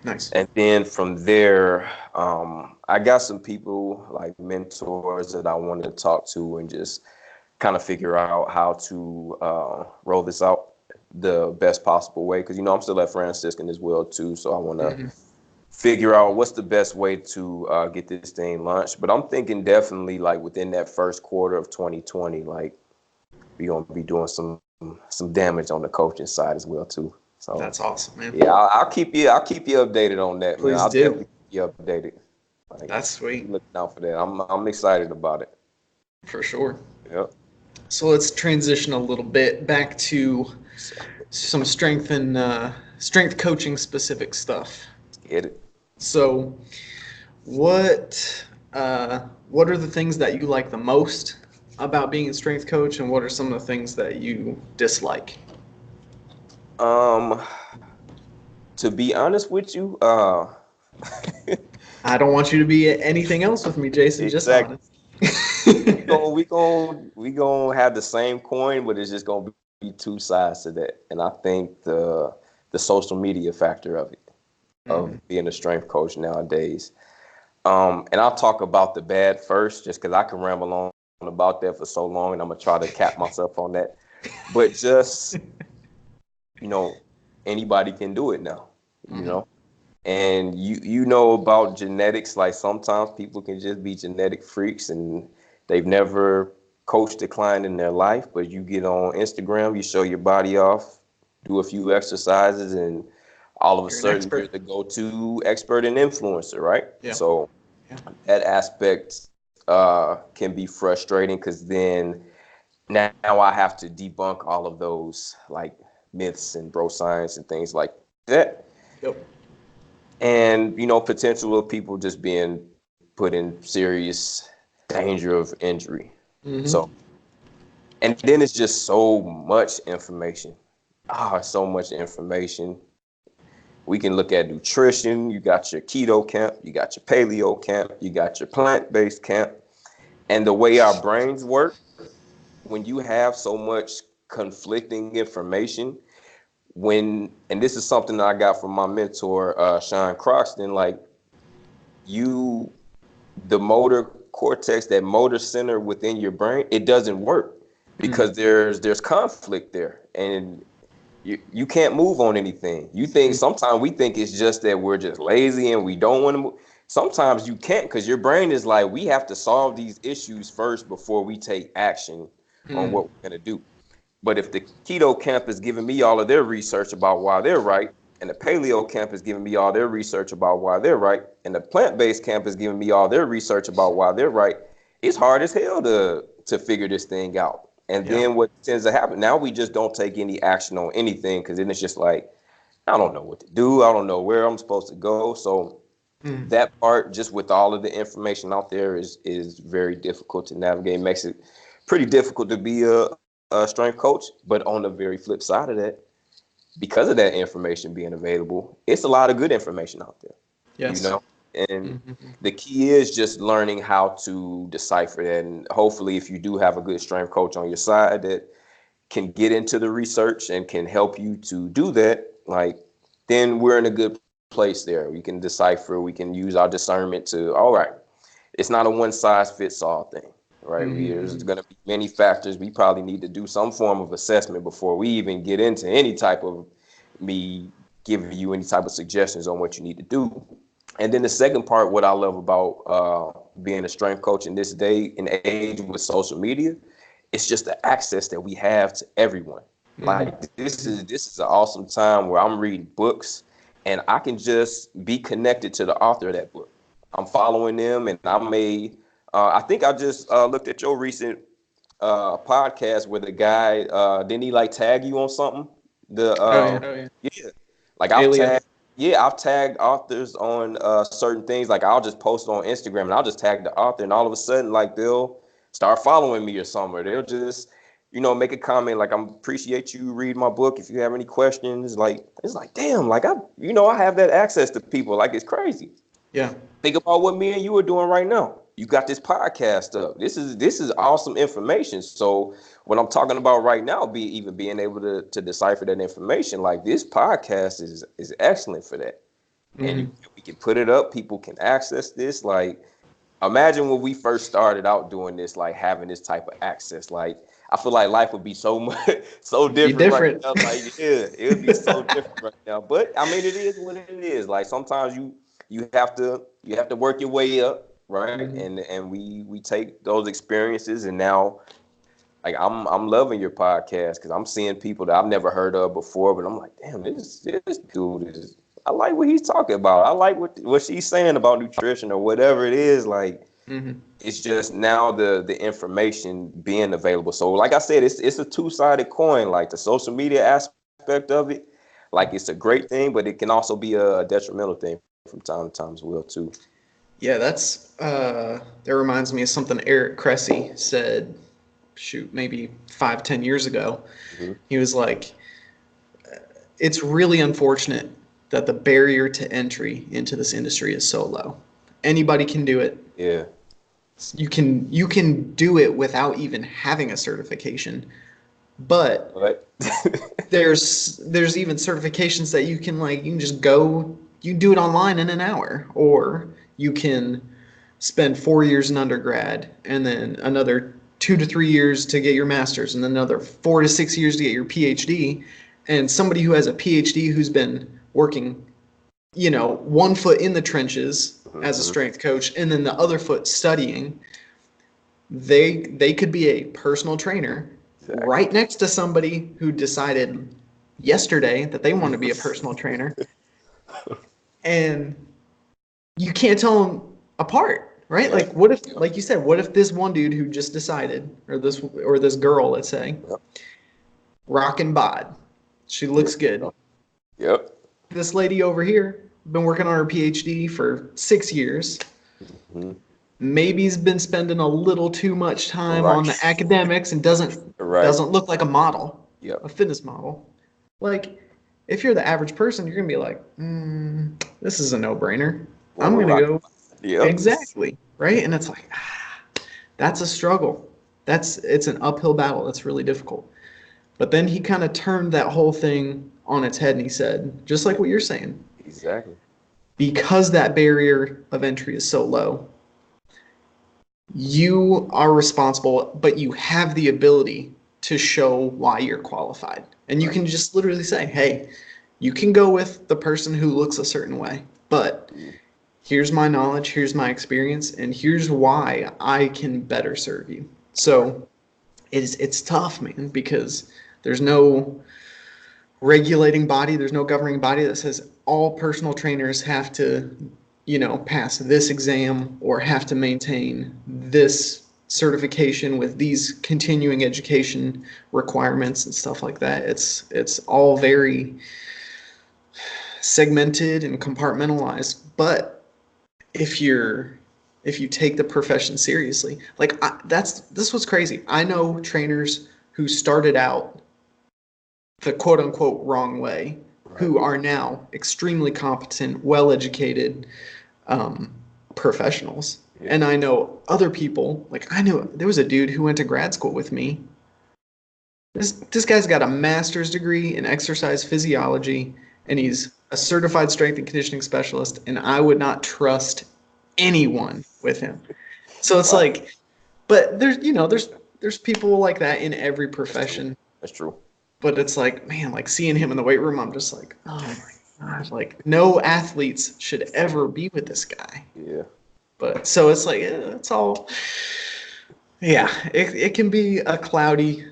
Nice. And then from there, I got some people, like mentors, that I wanted to talk to and just kind of figure out how to roll this out the best possible way. Because, I'm still at Franciscan as well, too. So I want to figure out what's the best way to get this thing launched. But I'm thinking definitely, like, within that first quarter of 2020, like, we're going to be doing some damage on the coaching side as well, too. So that's awesome, man. Yeah, I'll keep you updated on that. Please, man. I'll do. Definitely keep you updated. Like, that's sweet. Looking out for that. I'm excited about it. For sure. Yep. So let's transition a little bit back to some strength and strength coaching specific stuff. Get it. So what are the things that you like the most about being a strength coach, and what are some of the things that you dislike? To be honest with you, I don't want you to be anything else with me, Jason. Exactly. Just honest. we gonna have the same coin, but it's just gonna be two sides to that. And I think the social media factor of it, of Mhm. being a strength coach nowadays. And I'll talk about the bad first, just because I can ramble on about that for so long, and I'm gonna try to cap myself on that. But just, you know, anybody can do it now, you Mhm. know. And you know about genetics, like sometimes people can just be genetic freaks and they've never coached a client in their life, but you get on Instagram, you show your body off, do a few exercises, and all of a You're an sudden you're expert. the go-to expert and influencer, right? Yeah. So Yeah. that aspect can be frustrating because then now I have to debunk all of those like myths and bro science and things like that. Yep. And potential of people just being put in serious danger of injury. Hmm. So, and then it's just so much information. So much information. We can look at nutrition. You got your keto camp, you got your paleo camp, you got your plant-based camp. And the way our brains work, when you have so much conflicting information, and this is something that I got from my mentor, Sean Croxton, like you the motor cortex, that motor center within your brain, it doesn't work Mm. because there's conflict there, and you can't move on anything. You think Mm. sometimes we think it's just that we're just lazy and we don't want to move. Sometimes you can't because your brain is like, we have to solve these issues first before we take action on Mm. what we're going to do. But if the keto camp is giving me all of their research about why they're right, and the paleo camp is giving me all their research about why they're right, and the plant-based camp is giving me all their research about why they're right, it's hard as hell to figure this thing out. And Yeah. then what tends to happen, now we just don't take any action on anything because then it's just like, I don't know what to do. I don't know where I'm supposed to go. So Mm. that part, just with all of the information out there, is very difficult to navigate. Makes it pretty difficult to be a strength coach. But on the very flip side of that, because of that information being available, it's a lot of good information out there, you Yes. know. And Hmm. the key is just learning how to decipher that. And hopefully, if you do have a good strength coach on your side that can get into the research and can help you to do that, like, then we're in a good place there. We can decipher, we can use our discernment to, all right, it's not a one size fits all thing, right? There's Hmm. going to be many factors. We probably need to do some form of assessment before we even get into any type of me giving you any type of suggestions on what you need to do. And then the second part, what I love about being a strength coach in this day and age with social media, it's just the access that we have to everyone. Hmm. Like this is an awesome time where I'm reading books and I can just be connected to the author of that book. I'm following them, and I may. I think I just looked at your recent podcast where the guy didn't he like tag you on something? The Oh yeah. Oh yeah. Yeah, like I've Alias. tagged. Yeah, I've tagged authors on certain things. Like I'll just post on Instagram and I'll just tag the author, and all of a sudden, like they'll start following me or something. Or they'll just, make a comment like, "I appreciate you read my book. If you have any questions," like it's like, damn, like I have that access to people. Like it's crazy. Yeah. Think about what me and you are doing right now. You got this podcast up. This is awesome information. So what I'm talking about right now, even being able to decipher that information, like this podcast is excellent for that. And Hmm. we can put it up. People can access this. Like imagine when we first started out doing this, like having this type of access. Like I feel like life would be so much so Be different right different. now. Like yeah, it would be so different right now. But I mean, it is what it is. Like sometimes you have to work your way up, right? Hmm. And we take those experiences, and now like I'm loving your podcast because I'm seeing people that I've never heard of before, but I'm like, damn, this dude is. I like what he's talking about. I like what she's saying about nutrition or whatever it is. Like Hmm. it's just now the information being available. So like I said, it's a two-sided coin. Like the social media aspect of it, like it's a great thing, but it can also be a detrimental thing from time to time as well too. Yeah, that reminds me of something Eric Cressy said, shoot, maybe 5, 10 years ago. Hmm. He was like, it's really unfortunate that the barrier to entry into this industry is so low. Anybody can do it. Yeah. You can do it without even having a certification, but But there's even certifications that you can just go, you do it online in an hour, or you can spend 4 years in undergrad and then another 2 to 3 years to get your master's and then another 4 to 6 years to get your PhD. And somebody who has a PhD who's been working, 1 foot in the trenches as a Mhm. strength coach and then the other foot studying, they could be a personal trainer Exactly. right next to somebody who decided yesterday that they want to be a personal trainer, and you can't tell them apart, right? Yeah. Like, what if, Yep. like you said, what if this one dude who just decided, or this girl, let's say, Yep. rockin' bod, she There looks you good. go. Yep. This lady over here been working on her PhD for 6 years. Mhm. Maybe's been spending a little too much time on Right. the academics and doesn't Right. doesn't look like a model, Yep. a fitness model. Like, if you're the average person, you're gonna be like, this is a no-brainer. Well, I'm we're gonna rocking. go Yep. exactly right, and it's like, that's a struggle. It's an uphill battle. That's really difficult. But then he kind of turned that whole thing on its head, and he said, just like Yep. what you're saying, Exactly. because that barrier of entry is so low, you are responsible, but you have the ability to show why you're qualified. And you Right. can just literally say, hey, you can go with the person who looks a certain way, but Mhm. here's my knowledge, here's my experience, and here's why I can better serve you. Right. So it's tough, man, because there's no regulating body, there's no governing body that says all personal trainers have to, pass this exam or have to maintain this certification with these continuing education requirements and stuff like that. It's all very segmented and compartmentalized, but if you're if you take the profession seriously, like this was crazy. I know trainers who started out the quote unquote wrong way, Right. who are now extremely competent, well educated um, professionals. Yeah. And I know other people, like I knew there was a dude who went to grad school with me. This guy's got a master's degree in exercise physiology, and he's a certified strength and conditioning specialist, and I would not trust anyone with him. So it's Wow. like, but there's people like that in every That's true. profession. That's true. But it's like, man, like seeing him in the weight room, I'm just like, oh my gosh, like no athletes should ever be with this guy. Yeah. But so it's like, it's all, yeah, it can be a cloudy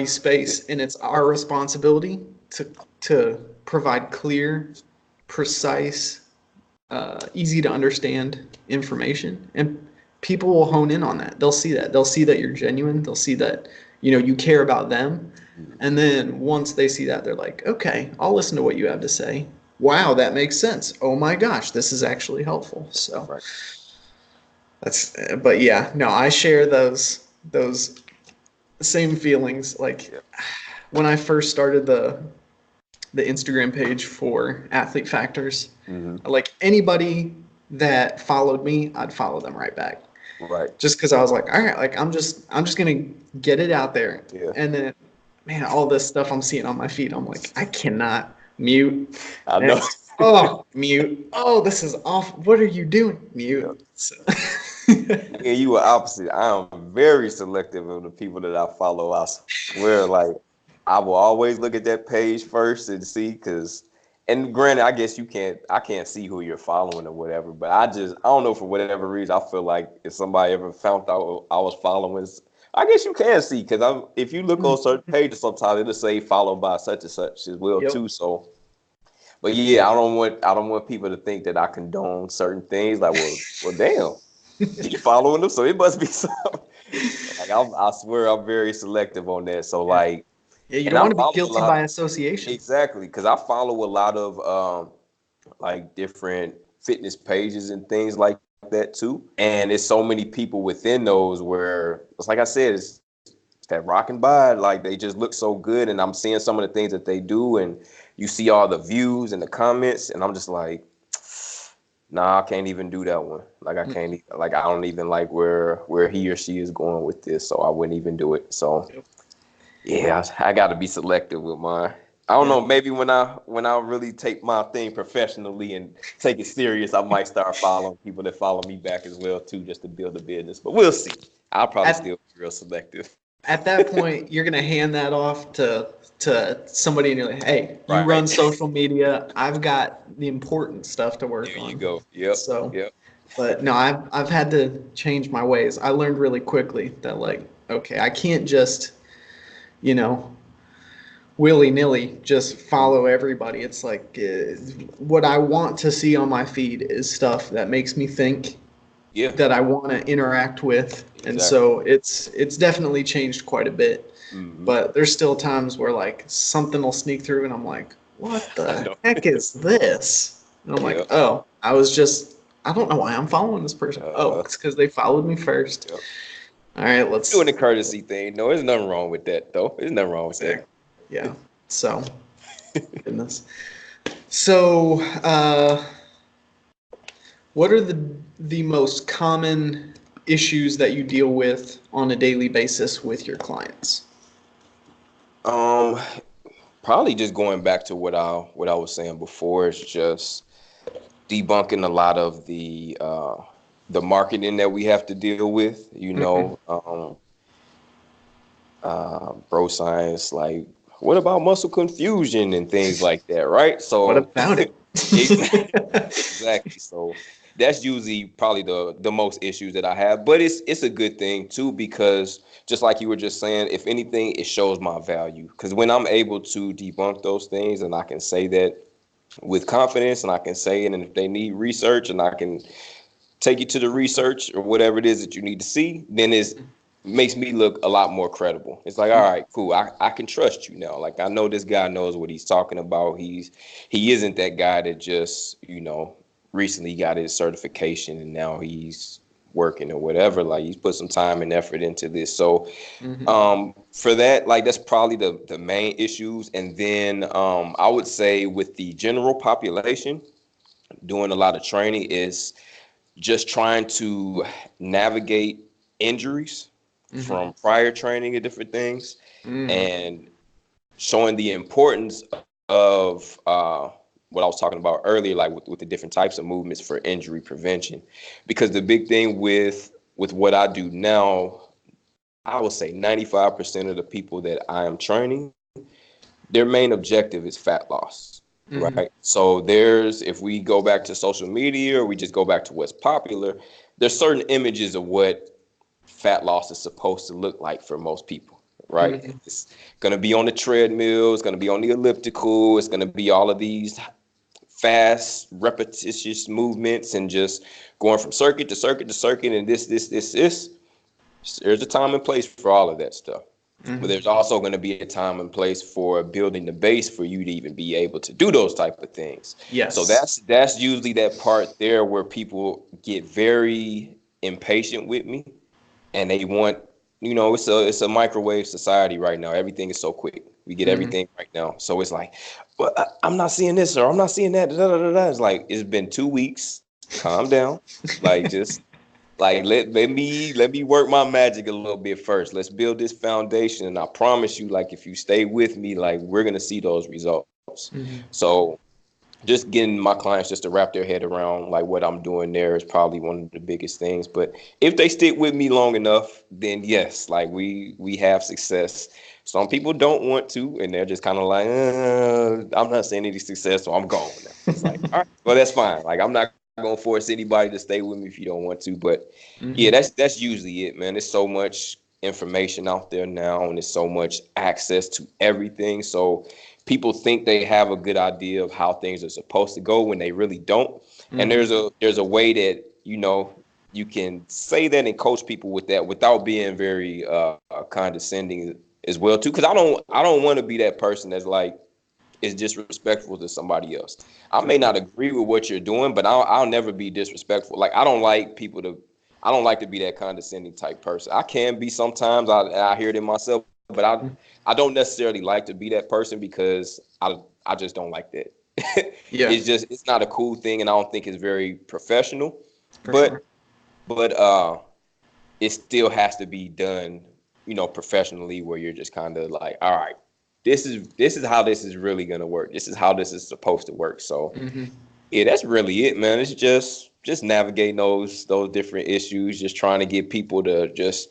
space, and it's our responsibility to provide clear, precise, easy to understand information, and people will hone in on that. They'll see that. They'll see that you're genuine. They'll see that you care about them, and then once they see that, they're like, okay, I'll listen to what you have to say. Wow, that makes sense. Oh my gosh, this is actually helpful. So Right. but yeah, no, I share those same feelings. Like Yeah. when I first started the Instagram page for Athlete Factors, Hmm. like anybody that followed me, I'd follow them right back. Right. Just because I was like, all right, like I'm just gonna get it out there. Yeah. And then, man, all this stuff I'm seeing on my feed, I'm like, I cannot mute. I know. Next. Oh, mute. Oh, this is off. What are you doing? Yeah. Mute. So, Me and you are opposite. I am very selective of the people that I follow. I swear, like I will always look at that page first and see, because, and granted, I guess I can't see who you're following or whatever, but I don't know, for whatever reason, I feel like if somebody ever found out I was following, I guess you can see, because if you look on certain pages, sometimes it'll say followed by such and such as well yep. too. So, but yeah, I don't want people to think that I condone certain things. Like, well, damn. He following them, so it must be something. Like I swear, I'm very selective on that. So Yeah. like, Yeah, you and don't I want to be follow a guilty lot by association. exactly, because I follow a lot of like different fitness pages and things like that too. And it's so many people within those where it's like I said, it's that rock and bide. Like they just look so good, and I'm seeing some of the things that they do, and you see all the views and the comments, and I'm just like, Nah, I can't even do that one. Like I can't like I don't even like where he or she is going with this, so I wouldn't even do it. So Yep. yeah, I got to be selective with mine. I don't Yeah. know. Maybe when I really take my thing professionally and take it serious, I might start following people that follow me back as well too, just to build a business. But we'll see. I'll probably At still be real selective. at that point, you're gonna hand that off to somebody, and you're like, "Hey, you run Right. social media. I've got the important stuff to work There you on." go. Yep. So, Yep. but no, I've had to change my ways. I learned really quickly that like, okay, I can't just, you know, willy-nilly just follow everybody. It's like what I want to see on my feed is stuff that makes me think, Yeah. that I want to interact with. And Exactly. so it's definitely changed quite a bit. Hmm. But there's still times where like something will sneak through and I'm like, what I the know. heck is this? And I'm like, Yep. oh, I don't know why I'm following this person. Oh, Uh, it's because they followed me first. yep. All right, Doing the let's. courtesy thing. No, there's nothing wrong with that, though. There's nothing wrong with that. Exactly. Yeah. So, goodness. So, what are the most common issues that you deal with on a daily basis with your clients? Um, Probably just going back to what I was saying before. It's just debunking a lot of the marketing that we have to deal with. Mhm. Bro science, like what about muscle confusion and things like that, right? What So about it? exactly. So that's usually probably the most issues that I have, but it's a good thing too, because just like you were just saying, if anything, it shows my value. Because when I'm able to debunk those things and I can say that with confidence and I can say it, and if they need research and I can take you to the research or whatever it is that you need to see, then it makes me look a lot more credible. It's like, all right, cool. I can trust you now. Like I know this guy knows what he's talking about. He isn't that guy that just, recently got his certification and now he's working or whatever. Like he's put some time and effort into this. So Mhm. for that, like that's probably the main issues. And then I would say with the general population, doing a lot of training is just trying to navigate injuries Mhm. from prior training and different things, Mm. and showing the importance of what I was talking about earlier, like with the different types of movements for injury prevention. Because the big thing with what I do now, I would say 95% of the people that I am training, their main objective is fat loss, Mhm. right? So if we go back to social media or we just go back to what's popular, there's certain images of what fat loss is supposed to look like for most people, right? Mhm. It's going to be on the treadmill, it's going to be on the elliptical, it's going to be all of these fast, repetitious movements and just going from circuit to circuit to circuit and this. There's a time and place for all of that stuff. But Mhm. there's also going to be a time and place for building the base for you to even be able to do those type of things. So Yes. that's usually that part there where people get very impatient with me and they want, it's a microwave society right now. Everything is so quick. We get Mhm. everything right now. So it's like, well, I'm not seeing this or I'm not seeing that. Da, da, da, da. It's like it's been 2 weeks. Calm down. Like just like let me work my magic a little bit first. Let's build this foundation, and I promise you, like if you stay with me, like we're gonna see those results. Mhm. So just getting my clients just to wrap their head around like what I'm doing there is probably one of the biggest things. But if they stick with me long enough, then yes, like we have success. Some people don't want to, and they're just kind of like, I'm not seeing any success, so I'm gone now. It's like, all right, well that's fine. Like I'm not gonna force anybody to stay with me if you don't want to. But yeah, Mhm. that's usually it, man. There's so much information out there now, and there's so much access to everything. So people think they have a good idea of how things are supposed to go when they really don't. And Mhm. there's a way that you can say that and coach people with that without being very condescending as well too. Because I don't want to be that person that's like is disrespectful to somebody else. I may not agree with what you're doing, but I'll never be disrespectful. Like I don't like to be that condescending type person. I can be sometimes. I hear it in myself, but I don't necessarily like to be that person because I just don't like that. Yeah, It's not a cool thing, and I don't think it's very professional. for sure. But but it still has to be done, professionally, where you're just kind of like, all right, this is how this is really gonna work. This is how this is supposed to work. So Hmm. yeah, that's really it, man. It's just navigating those different issues, just trying to get people to just,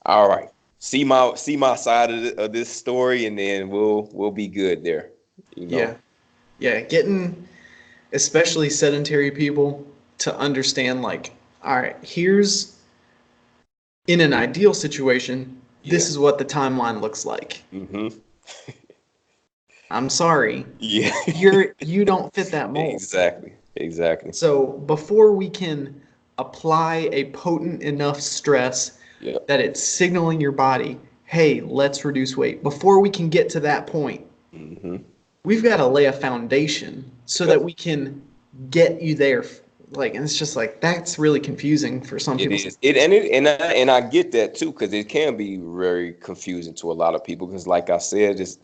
all right, see my side of this story, and then we'll be good there, you know. Yeah, yeah. Getting especially sedentary people to understand, like, all right, here's in an ideal situation, this Yeah. is what the timeline looks like. Hmm. I'm sorry, Yeah. you don't fit that mold. Exactly. So before we can apply a potent enough stress Yeah. that it's signaling your body, hey, let's reduce weight. Before we can get to that point, Hmm. we've got to lay a foundation so that Yep. we can get you there. Like, and it's just like that's really confusing for some It people. is. And I get that too, because it can be very confusing to a lot of people. Because, like I said, is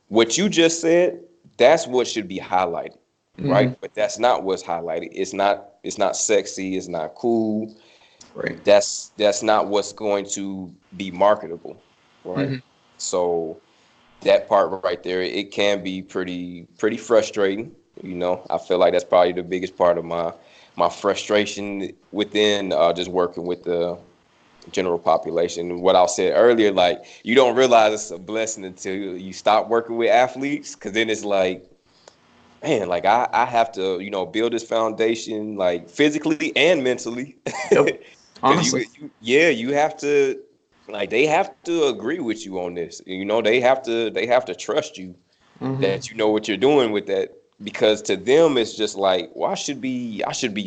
what you just said. That's what should be highlighted, right? Hmm. But that's not what's highlighted. It's not. It's not sexy. It's not cool. Right. That's not what's going to be marketable, right? Hmm. So that part right there, it can be pretty frustrating. I feel like that's probably the biggest part of my frustration within just working with the general population. What I said earlier, like, you don't realize it's a blessing until you stop working with athletes, because then it's like, man, like I have to, build this foundation, like, physically and mentally. Yep. Because Honestly. yeah, you have to, like, they have to agree with you on this. They have to trust you Hmm. that you know what you're doing with that. Because to them, it's just like, well, I should be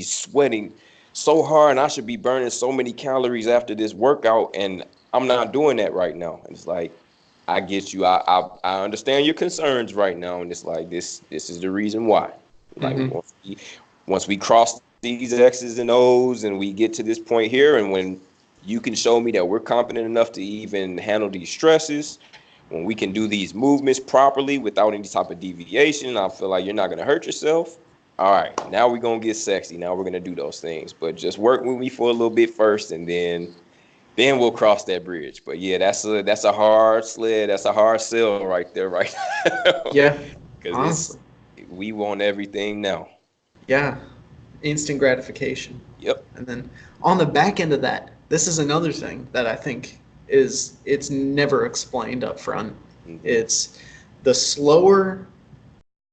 sweating so hard, and I should be burning so many calories after this workout, and I'm not doing that right now. And it's like, I get you. I understand your concerns right now, and it's like, this is the reason why. Like, Hmm. once we cross these X's and O's, and we get to this point here, and when you can show me that we're competent enough to even handle these stresses, when we can do these movements properly without any type of deviation, I feel like you're not going to hurt yourself. All right, now we're going to get sexy. Now we're going to do those things. But just work with me for a little bit first, and then we'll cross that bridge. But yeah, that's a hard sled. That's a hard sell right there, right now. Yeah. Because Honestly. we want everything now. Yeah. Instant gratification. Yep. And then on the back end of that, this is another thing that I think is it's never explained up front. Hmm. It's the slower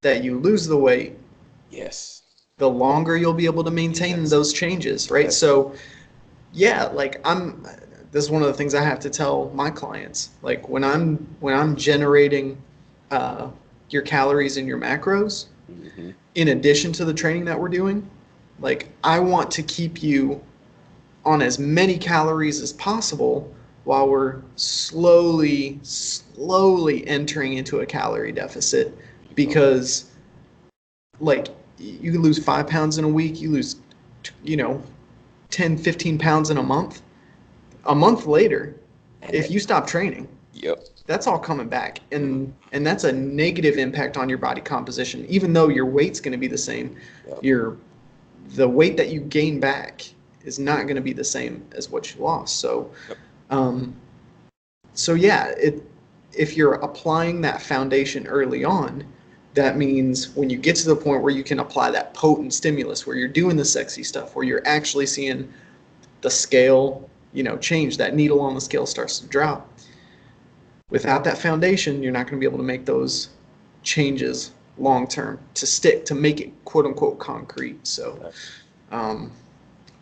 that you lose the weight, Yes. the longer you'll be able to maintain Yes. those changes, right? Yes. So, yeah, like this is one of the things I have to tell my clients. Like when I'm generating uh, your calories and your macros, Hmm. in addition to the training that we're doing, like I want to keep you on as many calories as possible while we're slowly entering into a calorie deficit You know. because like you can lose 5 pounds in a week, you lose, you know, 10, 15 pounds in a month. A month later, And if you stop training, yep. that's all coming back. Mhm. And that's a negative impact on your body composition. Even though your weight's going to be the same, Yep. your the weight that you gain back is not going to be the same as what you lost. Yep. Um, so yeah, if you're applying that foundation early on, that means when you get to the point where you can apply that potent stimulus, where you're doing the sexy stuff, where you're actually seeing the scale, change, that needle on the scale starts to drop. Without that foundation, you're not going to be able to make those changes long term to stick, to make it quote unquote concrete. So, um,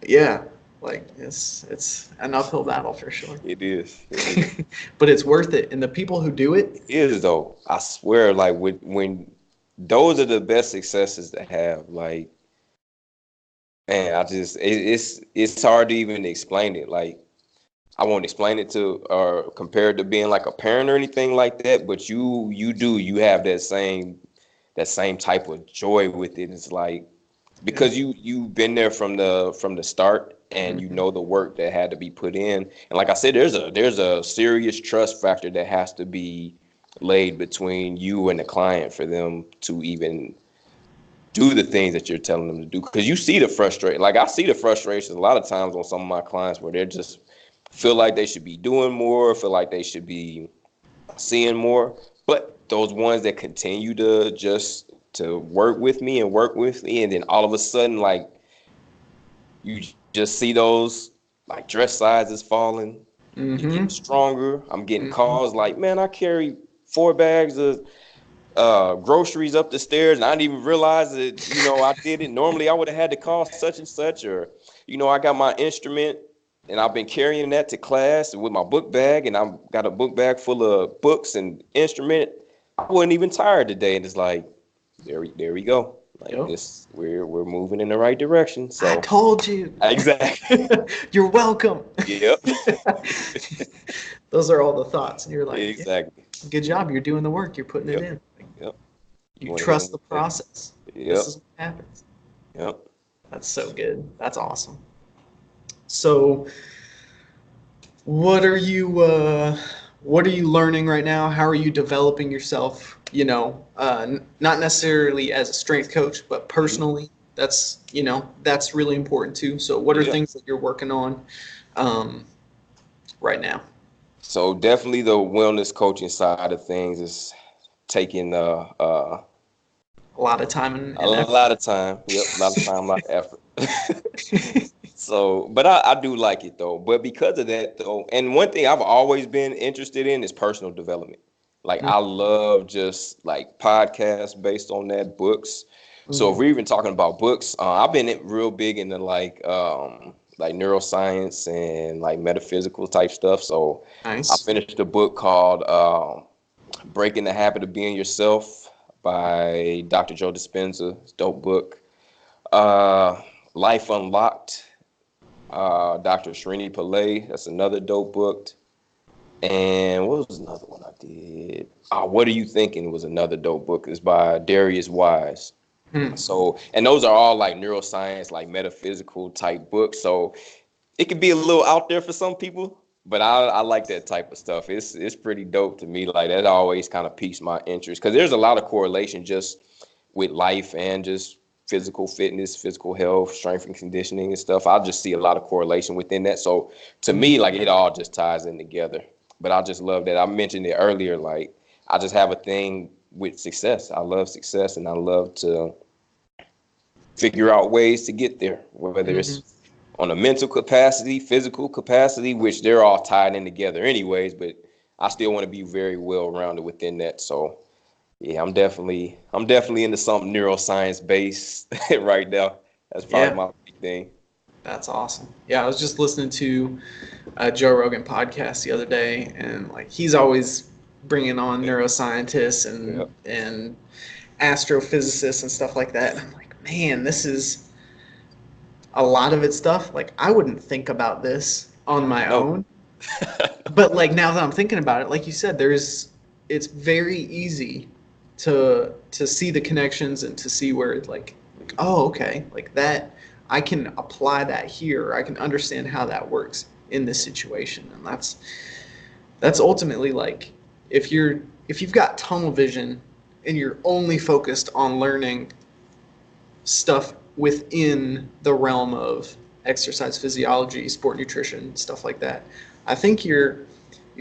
yeah, like it's an uphill battle for sure. It is. It is. But it's worth it. And the people who do it, It is, though. I swear, like, when those are the best successes to have. Like, man, it's hard to even explain it. Like, I won't explain it to or compare it to being like a parent or anything like that. But you have that same type of joy with it. It's like, yeah. because you've been there from the start, and you Hmm. know the work that had to be put in. And like I said, there's a serious trust factor that has to be laid between you and the client for them to even do the things that you're telling them to do, because you see the frustration. Like I see the frustrations a lot of times on some of my clients where they're just feel like they should be doing more, feel like they should be seeing more. But those ones that continue to just to work with me, and then all of a sudden, like you just see those like dress sizes falling, you Mm-hmm. get stronger. I'm getting Mm-hmm. calls like, man, I carry 4 bags of groceries up the stairs, and I didn't even realize that, I did it. Normally I would have had to call such and such, or, I got my instrument and I've been carrying that to class with my book bag, and I've got a book bag full of books and instrument. I wasn't even tired today. And it's like, there we go. Like Yep. this, we're moving in the right direction. I So told you. exactly. You're welcome. Yep. Those are all the thoughts. And you're like, yeah, Exactly. good job. You're doing the work. You're putting it Yep. in. Yep. You Going trust in. the process. Yep. This is what happens. Yep. That's so good. That's awesome. So what are you learning right now? How are you developing yourself? Not necessarily as a strength coach, but personally. That's really important too. So what are Yeah. things that you're working on right now? So definitely the wellness coaching side of things is taking A lot of time a and effort. lot of time. Yep, a lot of time, a lot of effort. So, but I do like it though. But because of that though, and one thing I've always been interested in is personal development. Like I love just like podcasts based on that, books. So if Mhm. we're even talking about books, I've been real big into like neuroscience and like metaphysical type stuff. So I Nice. finished a book called Breaking the Habit of Being Yourself by Dr. Joe Dispenza. It's a dope book. Uh, Life Unlocked, Dr. Srini Pillay. That's another dope book. And what was another one I did? What Are You Thinking was another dope book. It's by Darius Wise. Hmm. So, and those are all like neuroscience, like metaphysical type books. So it could be a little out there for some people, but I like that type of stuff. It's pretty dope to me. Like that always kind of piques my interest, because there's a lot of correlation just with life and just physical fitness, physical health, strength and conditioning and stuff. I just see a lot of correlation within that. So to me, like it all just ties in together. But I just love that. I mentioned it earlier. Like I just have a thing with success. I love success, and I love to figure out ways to get there, whether Mhm. it's on a mental capacity, physical capacity, which they're all tied in together anyways, but I still want to be very well rounded within that. So yeah, I'm definitely into something neuroscience based right now. That's probably Yeah, my big thing. that's awesome. Yeah, I was just listening to a Joe Rogan podcast the other day, and like he's always bringing on neuroscientists Yeah. and astrophysicists and stuff like that. And I'm like, man, this is a lot of it stuff. Like I wouldn't think about this on my No. own, but like now that I'm thinking about it, like you said, it's very easy to see the connections and to see where it's like oh okay, like that I can apply that here. I can understand how that works in this situation, and that's ultimately like if you've got tunnel vision and you're only focused on learning stuff within the realm of exercise physiology, sport nutrition, stuff like that, I think you're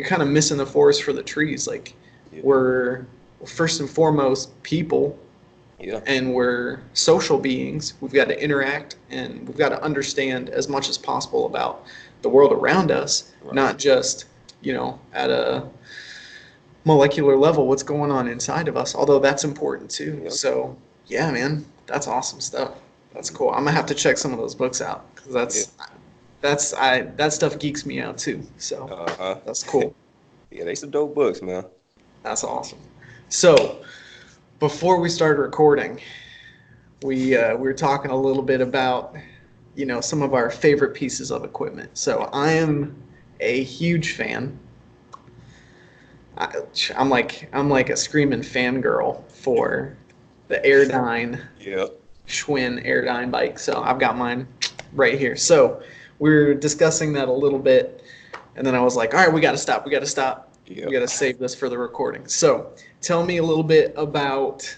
kind of missing the forest for the trees. Like Yeah. we're first and foremost people, Yeah. and we're social beings. We've got to interact and we've got to understand as much as possible about the world around us, Right. not just, at a molecular level, what's going on inside of us, although that's important too. Yeah. So, yeah, man, that's awesome stuff. That's cool. I'm gonna have to check some of those books out because Yeah. that stuff geeks me out too. So, Uh-huh. that's cool. Yeah, they some dope books, man. That's awesome. So, before we started recording, we were talking a little bit about some of our favorite pieces of equipment. So I am a huge fan. I, I'm like a screaming fangirl for the Airdyne Yeah. Schwinn Airdyne bike. So I've got mine right here. So we were discussing that a little bit, and then I was like, all right, we got to stop. We got to stop. Yeah. We got to save this for the recording. So tell me a little bit about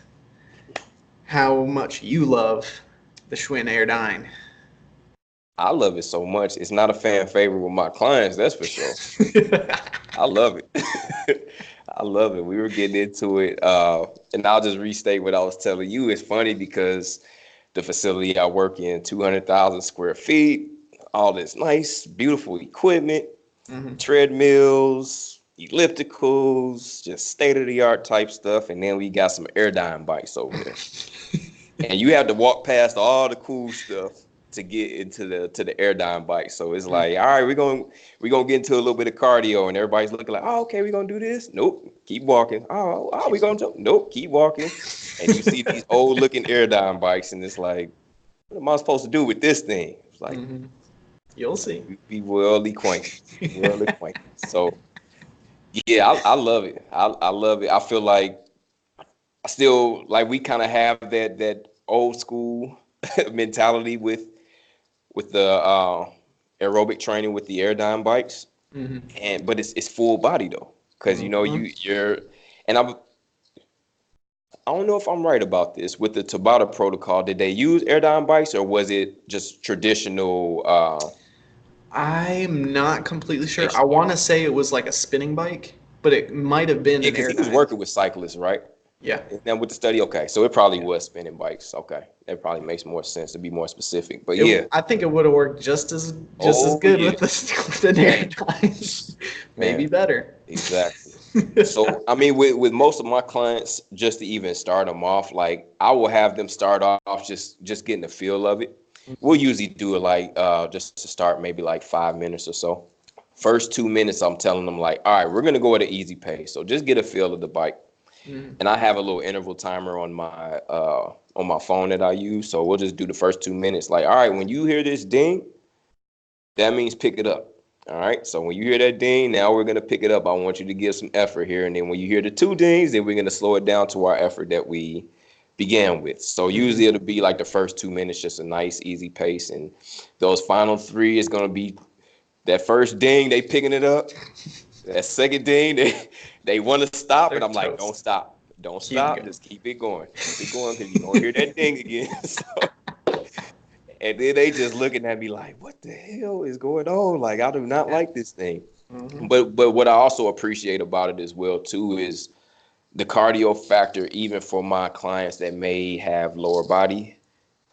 how much you love the Schwinn Airdyne. I love it so much. It's not a fan favorite with my clients, that's for sure. I love it. I love it. We were getting into it. And I'll just restate what I was telling you. It's funny because the facility I work in, 200,000 square feet, all this nice, beautiful equipment, treadmills, ellipticals, just state-of-the-art type stuff. And then we got some Airdyne bikes over there. And you have to walk past all the cool stuff to get into the Airdyne bike. So it's like, all right, we're gonna get into a little bit of cardio, and everybody's looking like, oh, okay, we're gonna do this. Nope, keep walking. Oh, we gonna jump. Nope, keep walking. And you see these old looking Airdyne bikes, and it's like, what am I supposed to do with this thing? It's like, you'll see. We be well acquainted. Well acquainted. So yeah, I love it. I love it. I feel like I still like we kind of have that old school mentality with the aerobic training with the Airdyne bikes, but it's full body though, because you know you're and I don't know if I'm right about this with the Tabata protocol. Did they use Airdyne bikes or was it just traditional? I'm not completely sure. I want to say it was like a spinning bike, but it might have been an because he was Airdyne. working with cyclists, right? Yeah. And with the study, okay, so it probably was spinning bikes. Okay, that probably makes more sense to be more specific. But I think it would have worked just as good with the Airdyne. Maybe better. Exactly. So I mean, with most of my clients, just to even start them off, like I will have them start off just getting the feel of it. We'll usually do it like just to start maybe like 5 minutes or so. First 2 minutes, I'm telling them like, all right, we're gonna go at an easy pace. So just get a feel of the bike. And I have a little interval timer on my phone that I use. So we'll just do the first 2 minutes. Like, all right, when you hear this ding, that means pick it up. All right. So when you hear that ding, now we're gonna pick it up. I want you to give some effort here. And then when you hear the 2 dings, then we're gonna slow it down to our effort that we began with. So usually it'll be like the first 2 minutes, just a nice, easy pace. And those final 3 is gonna be that first ding, they picking it up. That second ding, they want to stop, and I'm like, don't stop. Don't stop. Just keep it going. Keep it going because you're going to hear that ding again. And then they just looking at me like, what the hell is going on? Like, I do not like this thing. But what I also appreciate about it as well, too, is the cardio factor, even for my clients that may have lower body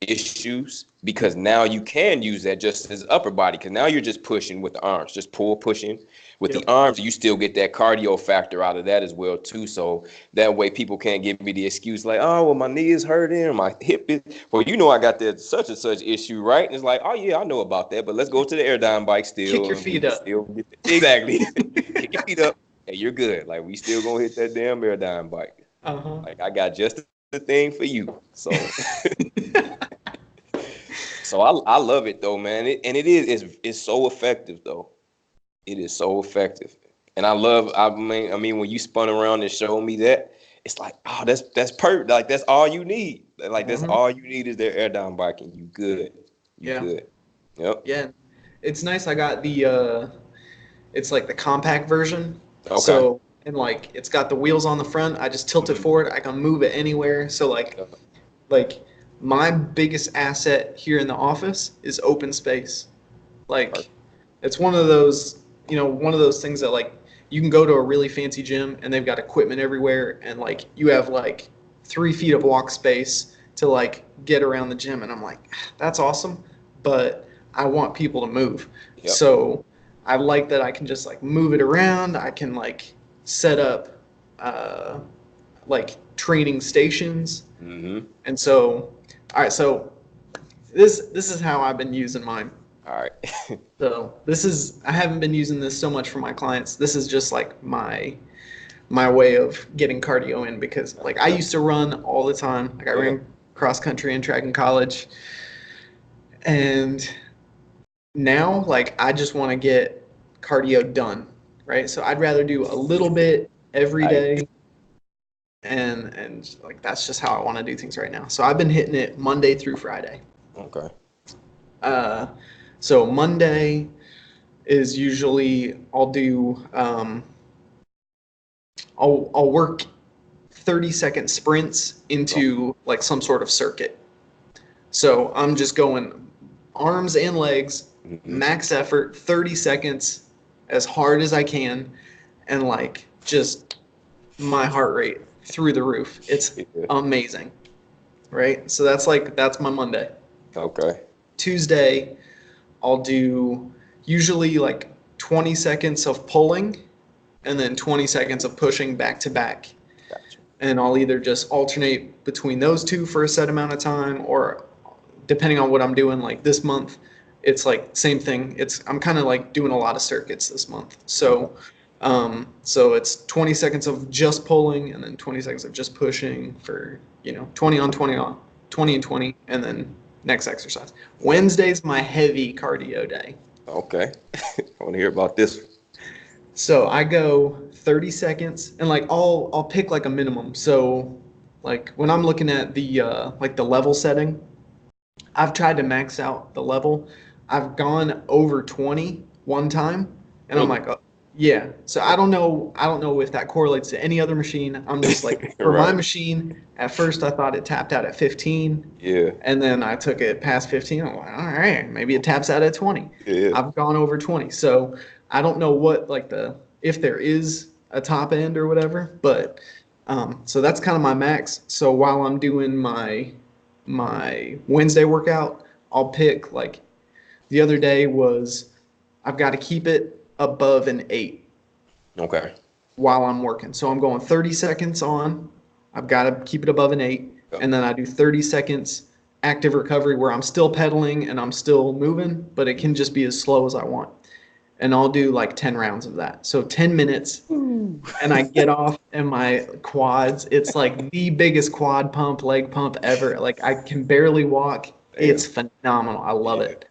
issues, because now you can use that just as upper body, because now you're just pushing with the arms, just pushing with the arms. You still get that cardio factor out of that as well too. So that way people can't give me the excuse like, oh, well, my knee is hurting or my hip is, well, you know, I got that such and such issue, right? And it's like, oh yeah, I know about that, but let's go to the Airdyne bike still. Kick your feet up. Exactly. Kick your feet up and you're good. Like we still gonna hit that damn Airdyne bike. Like I got just the thing for you. So So I love it though, man. It's so effective though. It is so effective. And I mean when you spun around and showed me that, it's like, oh, that's perfect. Like that's all you need. Like that's all you need is their Airdyne bike and you good. You good. Yep. Yeah. It's nice. I got it's like the compact version. Okay. So, and like it's got the wheels on the front. I just tilt it forward. I can move it anywhere. So like my biggest asset here in the office is open space. Like it's one of those, one of those things that like you can go to a really fancy gym and they've got equipment everywhere and like you have like 3 feet of walk space to like get around the gym. And I'm like, that's awesome, but I want people to move. Yep. So I like that I can just like move it around. I can like set up like training stations. And so, all right, so this is how I've been using mine. All right. So I haven't been using this so much for my clients. This is just like my way of getting cardio in because like I used to run all the time. Like I ran cross country and track in college. And now like I just want to get cardio done, right? So I'd rather do a little bit every day. And like that's just how I want to do things right now. So I've been hitting it Monday through Friday. Okay. So Monday is usually I'll do I'll work 30-second sprints into like some sort of circuit. So I'm just going arms and legs, max effort, 30 seconds, as hard as I can, and like just my heart rate through the roof. It's amazing, right? So that's my Monday. Okay. Tuesday, I'll do usually like 20 seconds of pulling and then 20 seconds of pushing back to back. Gotcha. And I'll either just alternate between those two for a set amount of time, or depending on what I'm doing, like this month, it's like same thing. I'm kind of like doing a lot of circuits this month. So it's 20 seconds of just pulling and then 20 seconds of just pushing for, 20 on 20 on, 20 and 20, and then next exercise. Wednesday's my heavy cardio day. Okay. I want to hear about this. So I go 30 seconds and like I'll pick like a minimum. So like when I'm looking at the like the level setting, I've tried to max out the level. I've gone over 20 one time and I'm like, oh, yeah. So I don't know if that correlates to any other machine. I'm just like, for my machine, at first I thought it tapped out at 15. Yeah. And then I took it past 15. I'm like, all right, maybe it taps out at 20. Yeah. I've gone over 20. So I don't know what like if there is a top end or whatever, but so that's kind of my max. So while I'm doing my Wednesday workout, I'll pick like the other day was I've got to keep it above an 8. Okay. While I'm working. So I'm going 30 seconds on. I've got to keep it above an 8. Yep. And then I do 30 seconds active recovery where I'm still pedaling and I'm still moving, but it can just be as slow as I want. And I'll do like 10 rounds of that. So 10 minutes. Ooh. And I get off and my quads, it's like the biggest quad pump, leg pump ever. Like I can barely walk. Damn. It's phenomenal. I love it.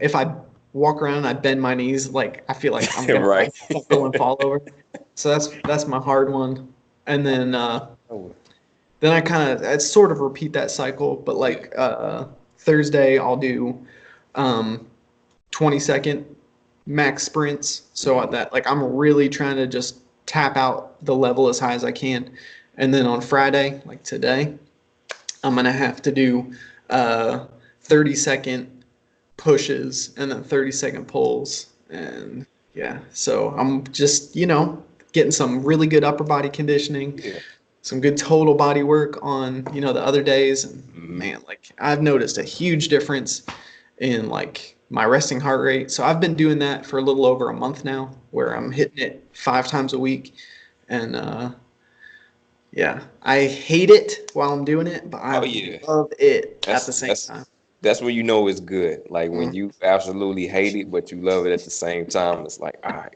If I walk around and I bend my knees, like I feel like I'm gonna like, go and fall over. So that's my hard one. And then I sort of repeat that cycle, but like Thursday I'll do 20-second max sprints. So that like I'm really trying to just tap out the level as high as I can. And then on Friday, like today, I'm gonna have to do 30-second pushes and then 30-second pulls. And yeah, so I'm just getting some really good upper body conditioning, some good total body work on the other days. And man, like I've noticed a huge difference in like my resting heart rate. So I've been doing that for a little over a month now, where I'm hitting it 5 times a week. And yeah, I hate it while I'm doing it, but I love it at the same time. That's when you know it's good. Like when you absolutely hate it, but you love it at the same time. It's like, all right,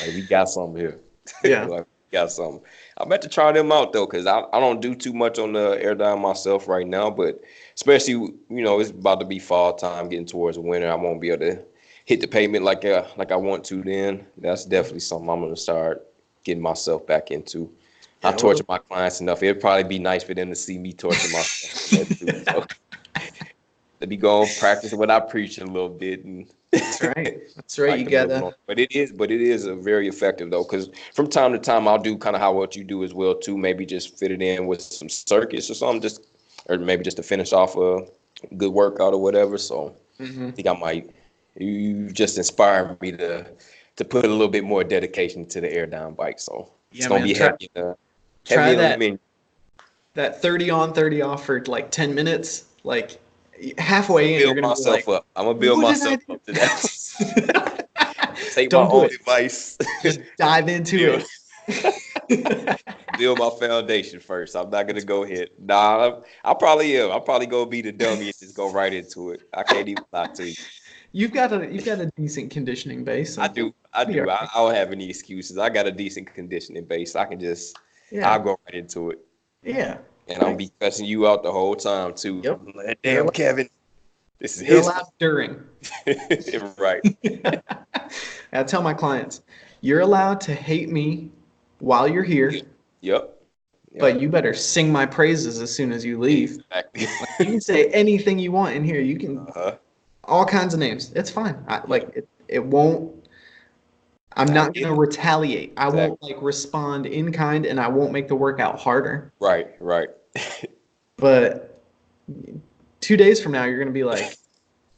like we got something here. Yeah, like we got something. I'm about to try them out though, because I don't do too much on the Airdyne myself right now, but especially it's about to be fall time, getting towards winter. I won't be able to hit the pavement like I want to. Then that's definitely something I'm gonna start getting myself back into. I torture my clients enough. It'd probably be nice for them to see me torture myself. So, let me go practice what I preach a little bit. And That's right. That's right. You gotta. But it is a very effective though, because from time to time I'll do kind of what you do as well too. Maybe just fit it in with some circuits or something, or maybe just to finish off a good workout or whatever. So I think I might. You just inspired me to put a little bit more dedication to the Airdyne bike. So it's gonna be heavy. Try that. That 30 on, 30 off for like 10 minutes, like halfway in, you're gonna be like, I'm gonna build myself up to that. Take my own advice. Just dive into it. Build my foundation first. I'm not gonna go hit. Nah, I probably am. I'll probably go be the dummy and just go right into it. I can't even lie to you. You've got a decent conditioning base. I do. I don't have any excuses. I got a decent conditioning base. I can just. I'll go right into it. Yeah. And I'll be cussing you out the whole time too. Yep. Damn, Kevin. This is You're allowed during. Right. I tell my clients, you're allowed to hate me while you're here. Yep. But you better sing my praises as soon as you leave. Exactly. Like, you can say anything you want in here. You can all kinds of names. It's fine. It won't. I'm I not get going to it. retaliate. I Exactly. won't like respond in kind, and I won't make the workout harder. Right, right. But 2 days from now, you're going to be like,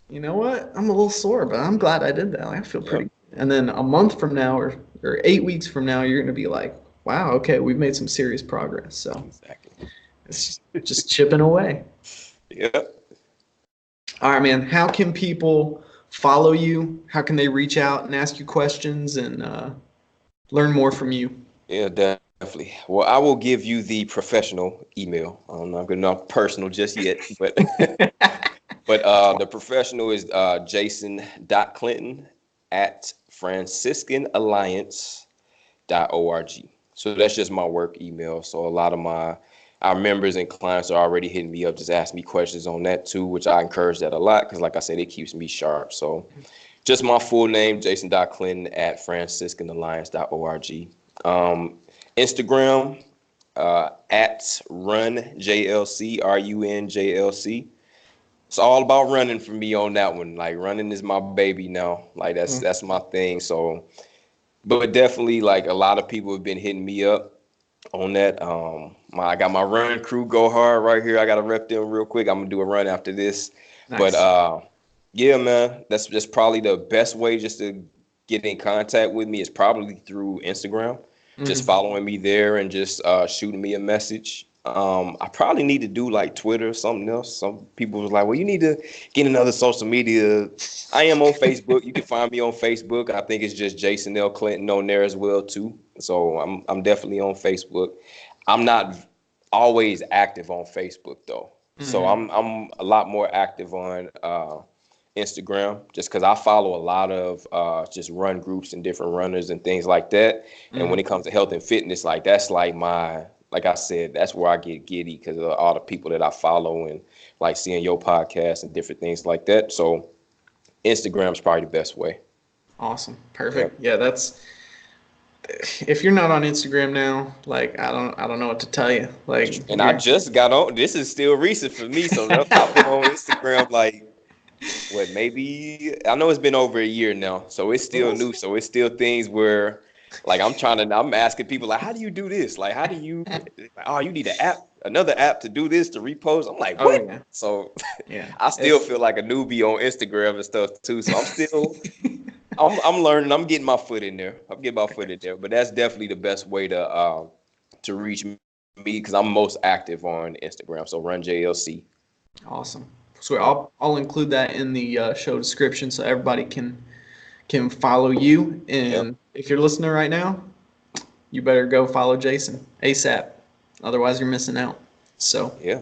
you know what? I'm a little sore, but I'm glad I did that. Like, I feel pretty Yep. good. And then a month from now, or 8 weeks from now, you're going to be like, wow, okay, we've made some serious progress. So Exactly. it's just chipping away. Yep. All right, man. How can people follow you? How can they reach out and ask you questions and learn more from you? Yeah, definitely. Well, I will give you the professional email. I'm not good enough personal just yet, but the professional is jason.clinton at franciscanalliance.org. So that's just my work email. So a lot of our members and clients are already hitting me up, just asking me questions on that too, which I encourage that a lot because, like I said, it keeps me sharp. So just my full name, jason.clinton at franciscanalliance.org. Instagram, at runjlc, runjlc. It's all about running for me on that one. Like running is my baby now. Like that's my thing. So, but definitely like a lot of people have been hitting me up on that. I got my run crew go hard right here. I gotta rep them real quick. I'm gonna do a run after this. But Nice. yeah, man, that's just probably the best way just to get in contact with me is probably through Instagram. Just Mhm. following me there and just shooting me a message. I probably need to do like Twitter or something else. Some people was like, well, you need to get another social media. I am on Facebook. You can find me on Facebook. I think it's just Jason L. Clinton on there as well too. So I'm definitely on Facebook. I'm not always active on Facebook though. So Mhm. I'm a lot more active on Instagram just because I follow a lot of just run groups and different runners and things like that. And when Mhm. it comes to health and fitness, like that's like like I said, that's where I get giddy because of all the people that I follow and like seeing your podcast and different things like that. So Instagram's probably the best way. Awesome. Yep. Perfect. Yeah, that's if you're not on Instagram now, like I don't know what to tell you. Like And I you're just got on. This is still recent for me, so I've been on Instagram like what maybe I know it's been over a year now, so it's still new. So it's still things where like I'm asking people like, how do you do this? Like, how do you? Oh, you need an app, another app to do this to repost. I'm like, Oh what? yeah. So Yeah. I still It's feel like a newbie on Instagram and stuff too. So I'm learning. I'm getting my foot in there. I'm getting my foot in there. But that's definitely the best way to reach me because I'm most active on Instagram. So run JLC. awesome. So Yep. I'll include that in the show description so everybody can follow you. Yep. And if you're listening right now, you better go follow Jason ASAP. Otherwise, you're missing out. So, Yeah.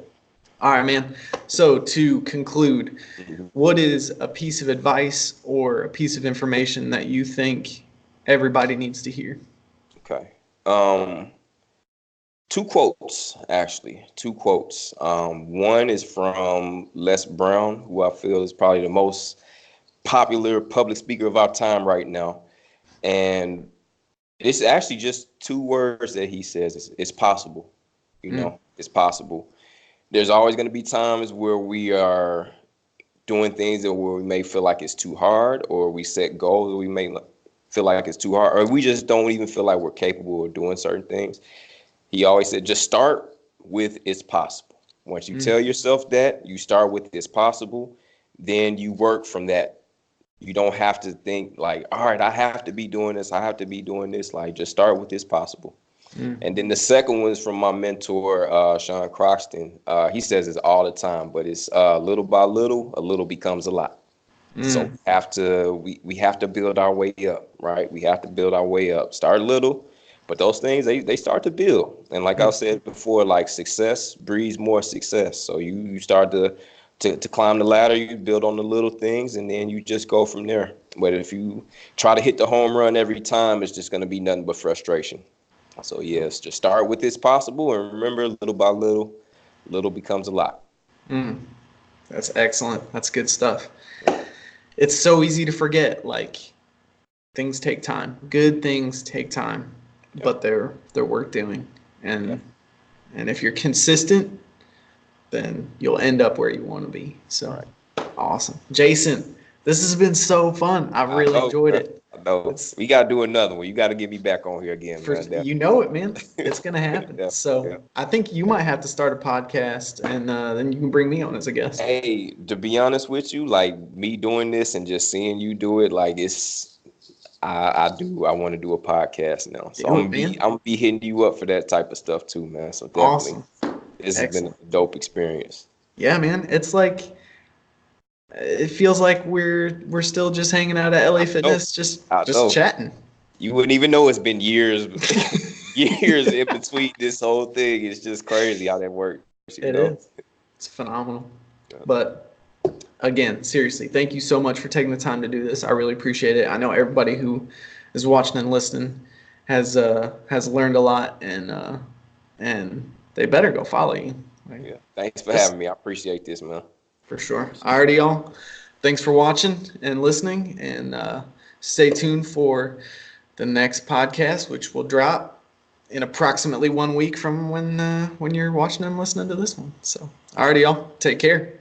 all right, man. So to conclude, Mhm. what is a piece of advice or a piece of information that you think everybody needs to hear? Okay. Um, Two quotes, actually. Two quotes. One is from Les Brown, who I feel is probably the most popular public speaker of our time right now. And it's actually just two words that he says. It's possible. Mm, It's possible. There's always going to be times where we are doing things that where we may feel like it's too hard, or we set goals that we may feel like it's too hard, or we just don't even feel like we're capable of doing certain things. He always said, just start with it's possible. Once you mm, tell yourself that, you start with it's possible, then you work from that. You don't have to think like, all right, I have to be doing this. I have to be doing this. Like, just start with it's possible. mm, And then the second one is from my mentor, Sean Croxton. He says this all the time, but it's little by little, a little becomes a lot. So mm, we have to build our way up, right? We have to build our way up. Start little, but those things they start to build. And like I mm. said before, like success breeds more success. So you start to climb the ladder, you build on the little things, and then you just go from there. But if you try to hit the home run every time, it's just going to be nothing but frustration. So yes, just start with this possible, and remember, little by little, little becomes a lot. Mm. That's excellent. That's good stuff. Yeah, It's so easy to forget. Like things take time. Good things take time, yeah, but they're worth doing. yeah. And if you're consistent, then you'll end up where you want to be. All So right. awesome. Jason, this has been so fun. I've I really know, enjoyed bro. it. No, It's we gotta do another one. You gotta get me back on here again, for man. you know it, man. It's gonna happen. Yeah, So yeah. I think you might have to start a podcast, and then you can bring me on as a guest. Hey, to be honest with you, like me doing this and just seeing you do it, like I want to do a podcast now. So Do it, man. I'm gonna be hitting you up for that type of stuff too, man. So definitely, Awesome. this has been Excellent. a dope experience. Yeah, man. It's like it feels like we're still just hanging out at LA No, Fitness, I just know. chatting. You wouldn't even know it's been years, years in between this whole thing. It's just crazy how that works, you It know? is. It's phenomenal. But again, seriously, thank you so much for taking the time to do this. I really appreciate it. I know everybody who is watching and listening has learned a lot, and they better go follow you. Like, Yeah. Thanks for just having me. I appreciate this, man. for sure. Alrighty, y'all. Thanks for watching and listening, and stay tuned for the next podcast, which will drop in approximately 1 week from when you're watching and listening to this one. So, alrighty, y'all. Take care.